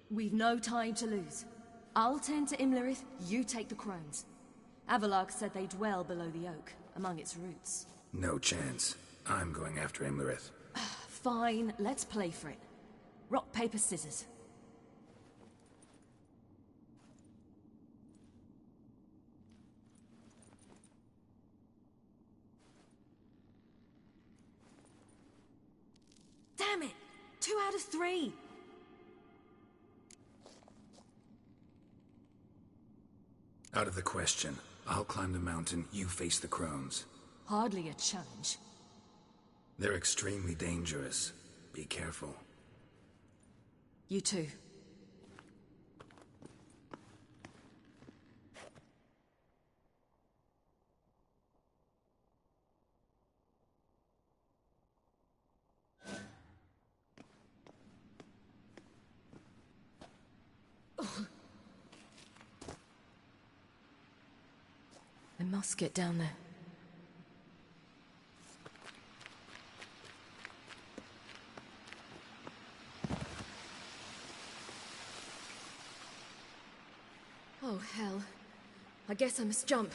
We've no time to lose. I'll tend to Imlerith, you take the crones. Avalark said they dwell below the oak, among its roots. No chance. I'm going after Imlerith. Fine, let's play for it. Rock, paper, scissors. Damn it! 2 out of 3! Out of the question. I'll climb the mountain, you face the crones. Hardly a challenge. They're extremely dangerous. Be careful. You too. I must get down there. Oh, hell. I guess I must jump.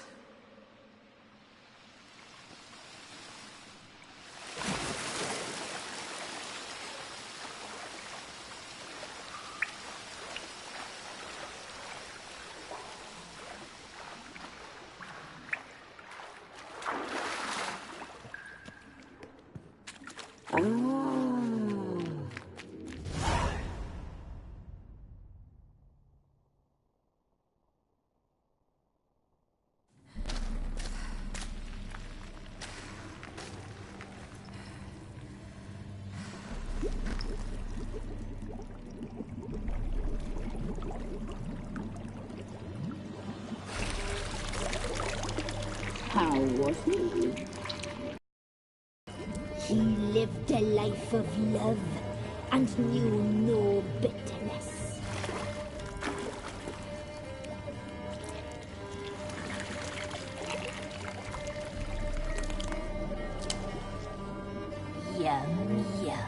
How was he? He lived a life of love and knew no bitterness. Yum, yum.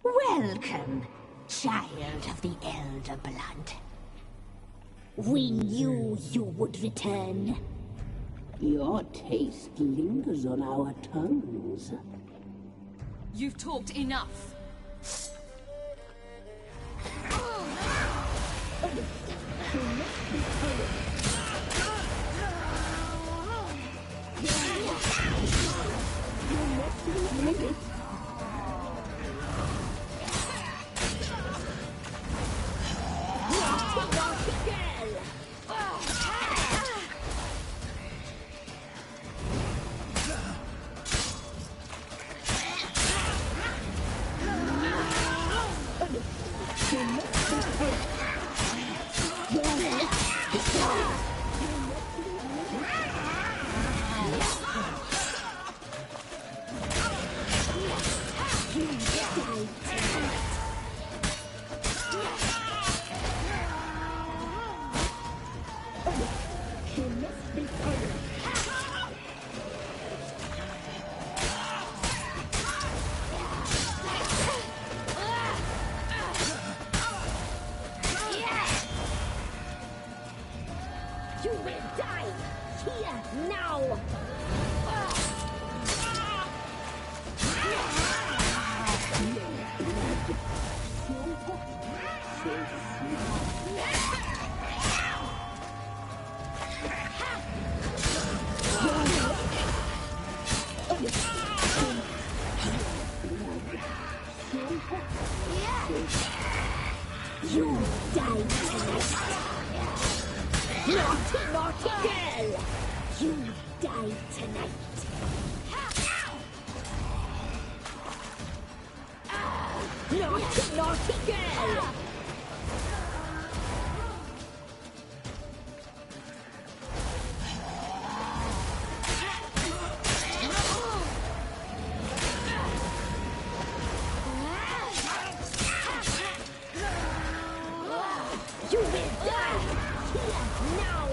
Welcome, child of the Elder Blood. We knew you would return. Your taste lingers on our tongues. You've talked enough. You will die here now! You die tonight! Naughty, naughty girl! You die tonight! Naughty, naughty girl! You will die here now!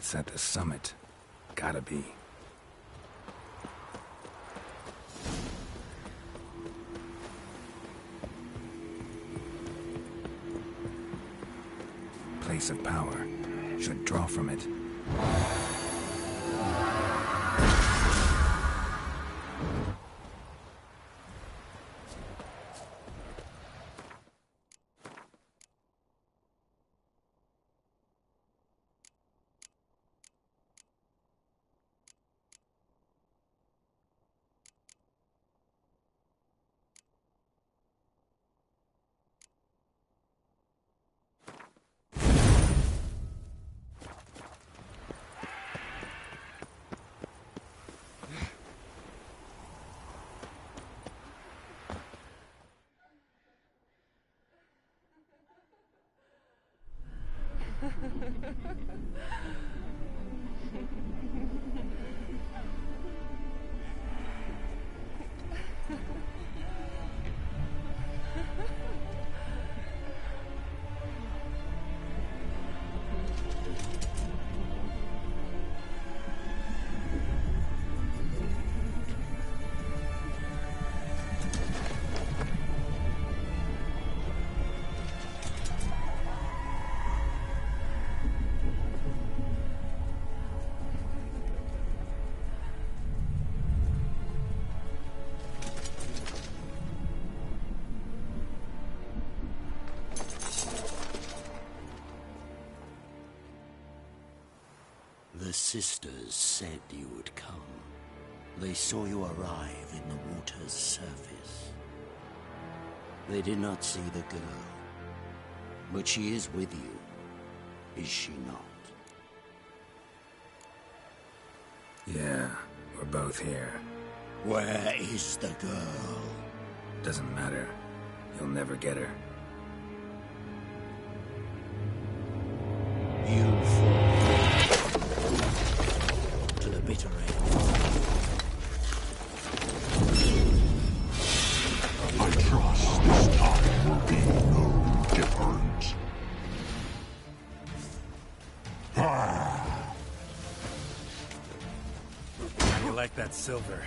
It's at the summit. Gotta be. Place of power. Should draw from it. The sisters said you would come. They saw you arrive in the water's surface. They did not see the girl. But she is with you, is she not? Yeah, we're both here. Where is the girl? Doesn't matter. You'll never get her. You fall to the bitter end. I trust this time will be no different. How do you like that silver?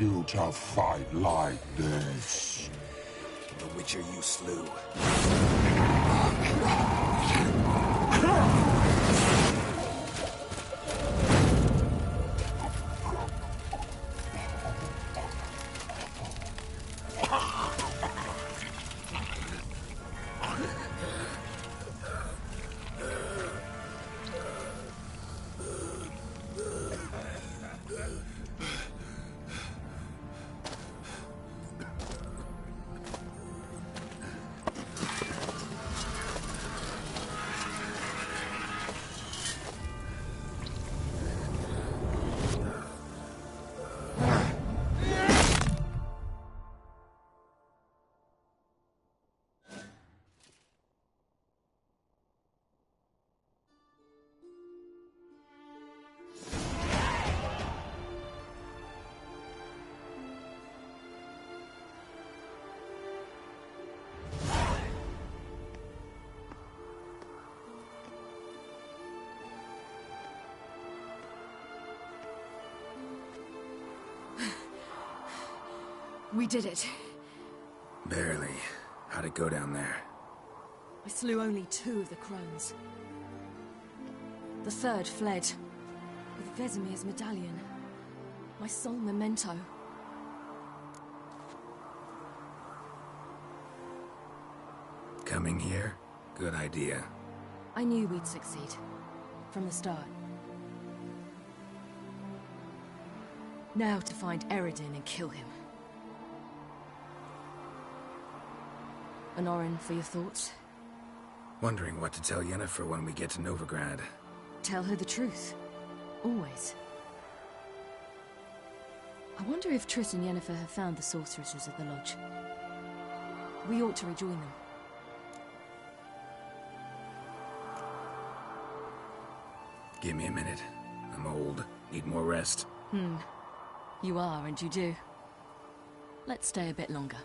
you to fight like this. The Witcher you slew. We did it. Barely. How'd it go down there? I slew only 2 of the crones. The third fled, with Vesemir's medallion. My sole memento. Coming here? Good idea. I knew we'd succeed. From the start. Now to find Eredin and kill him. Honorin, for your thoughts? Wondering what to tell Yennefer when we get to Novigrad. Tell her the truth. Always. I wonder if Triss and Yennefer have found the sorceresses at the lodge. We ought to rejoin them. Give me a minute. I'm old. Need more rest. You are, and you do. Let's stay a bit longer.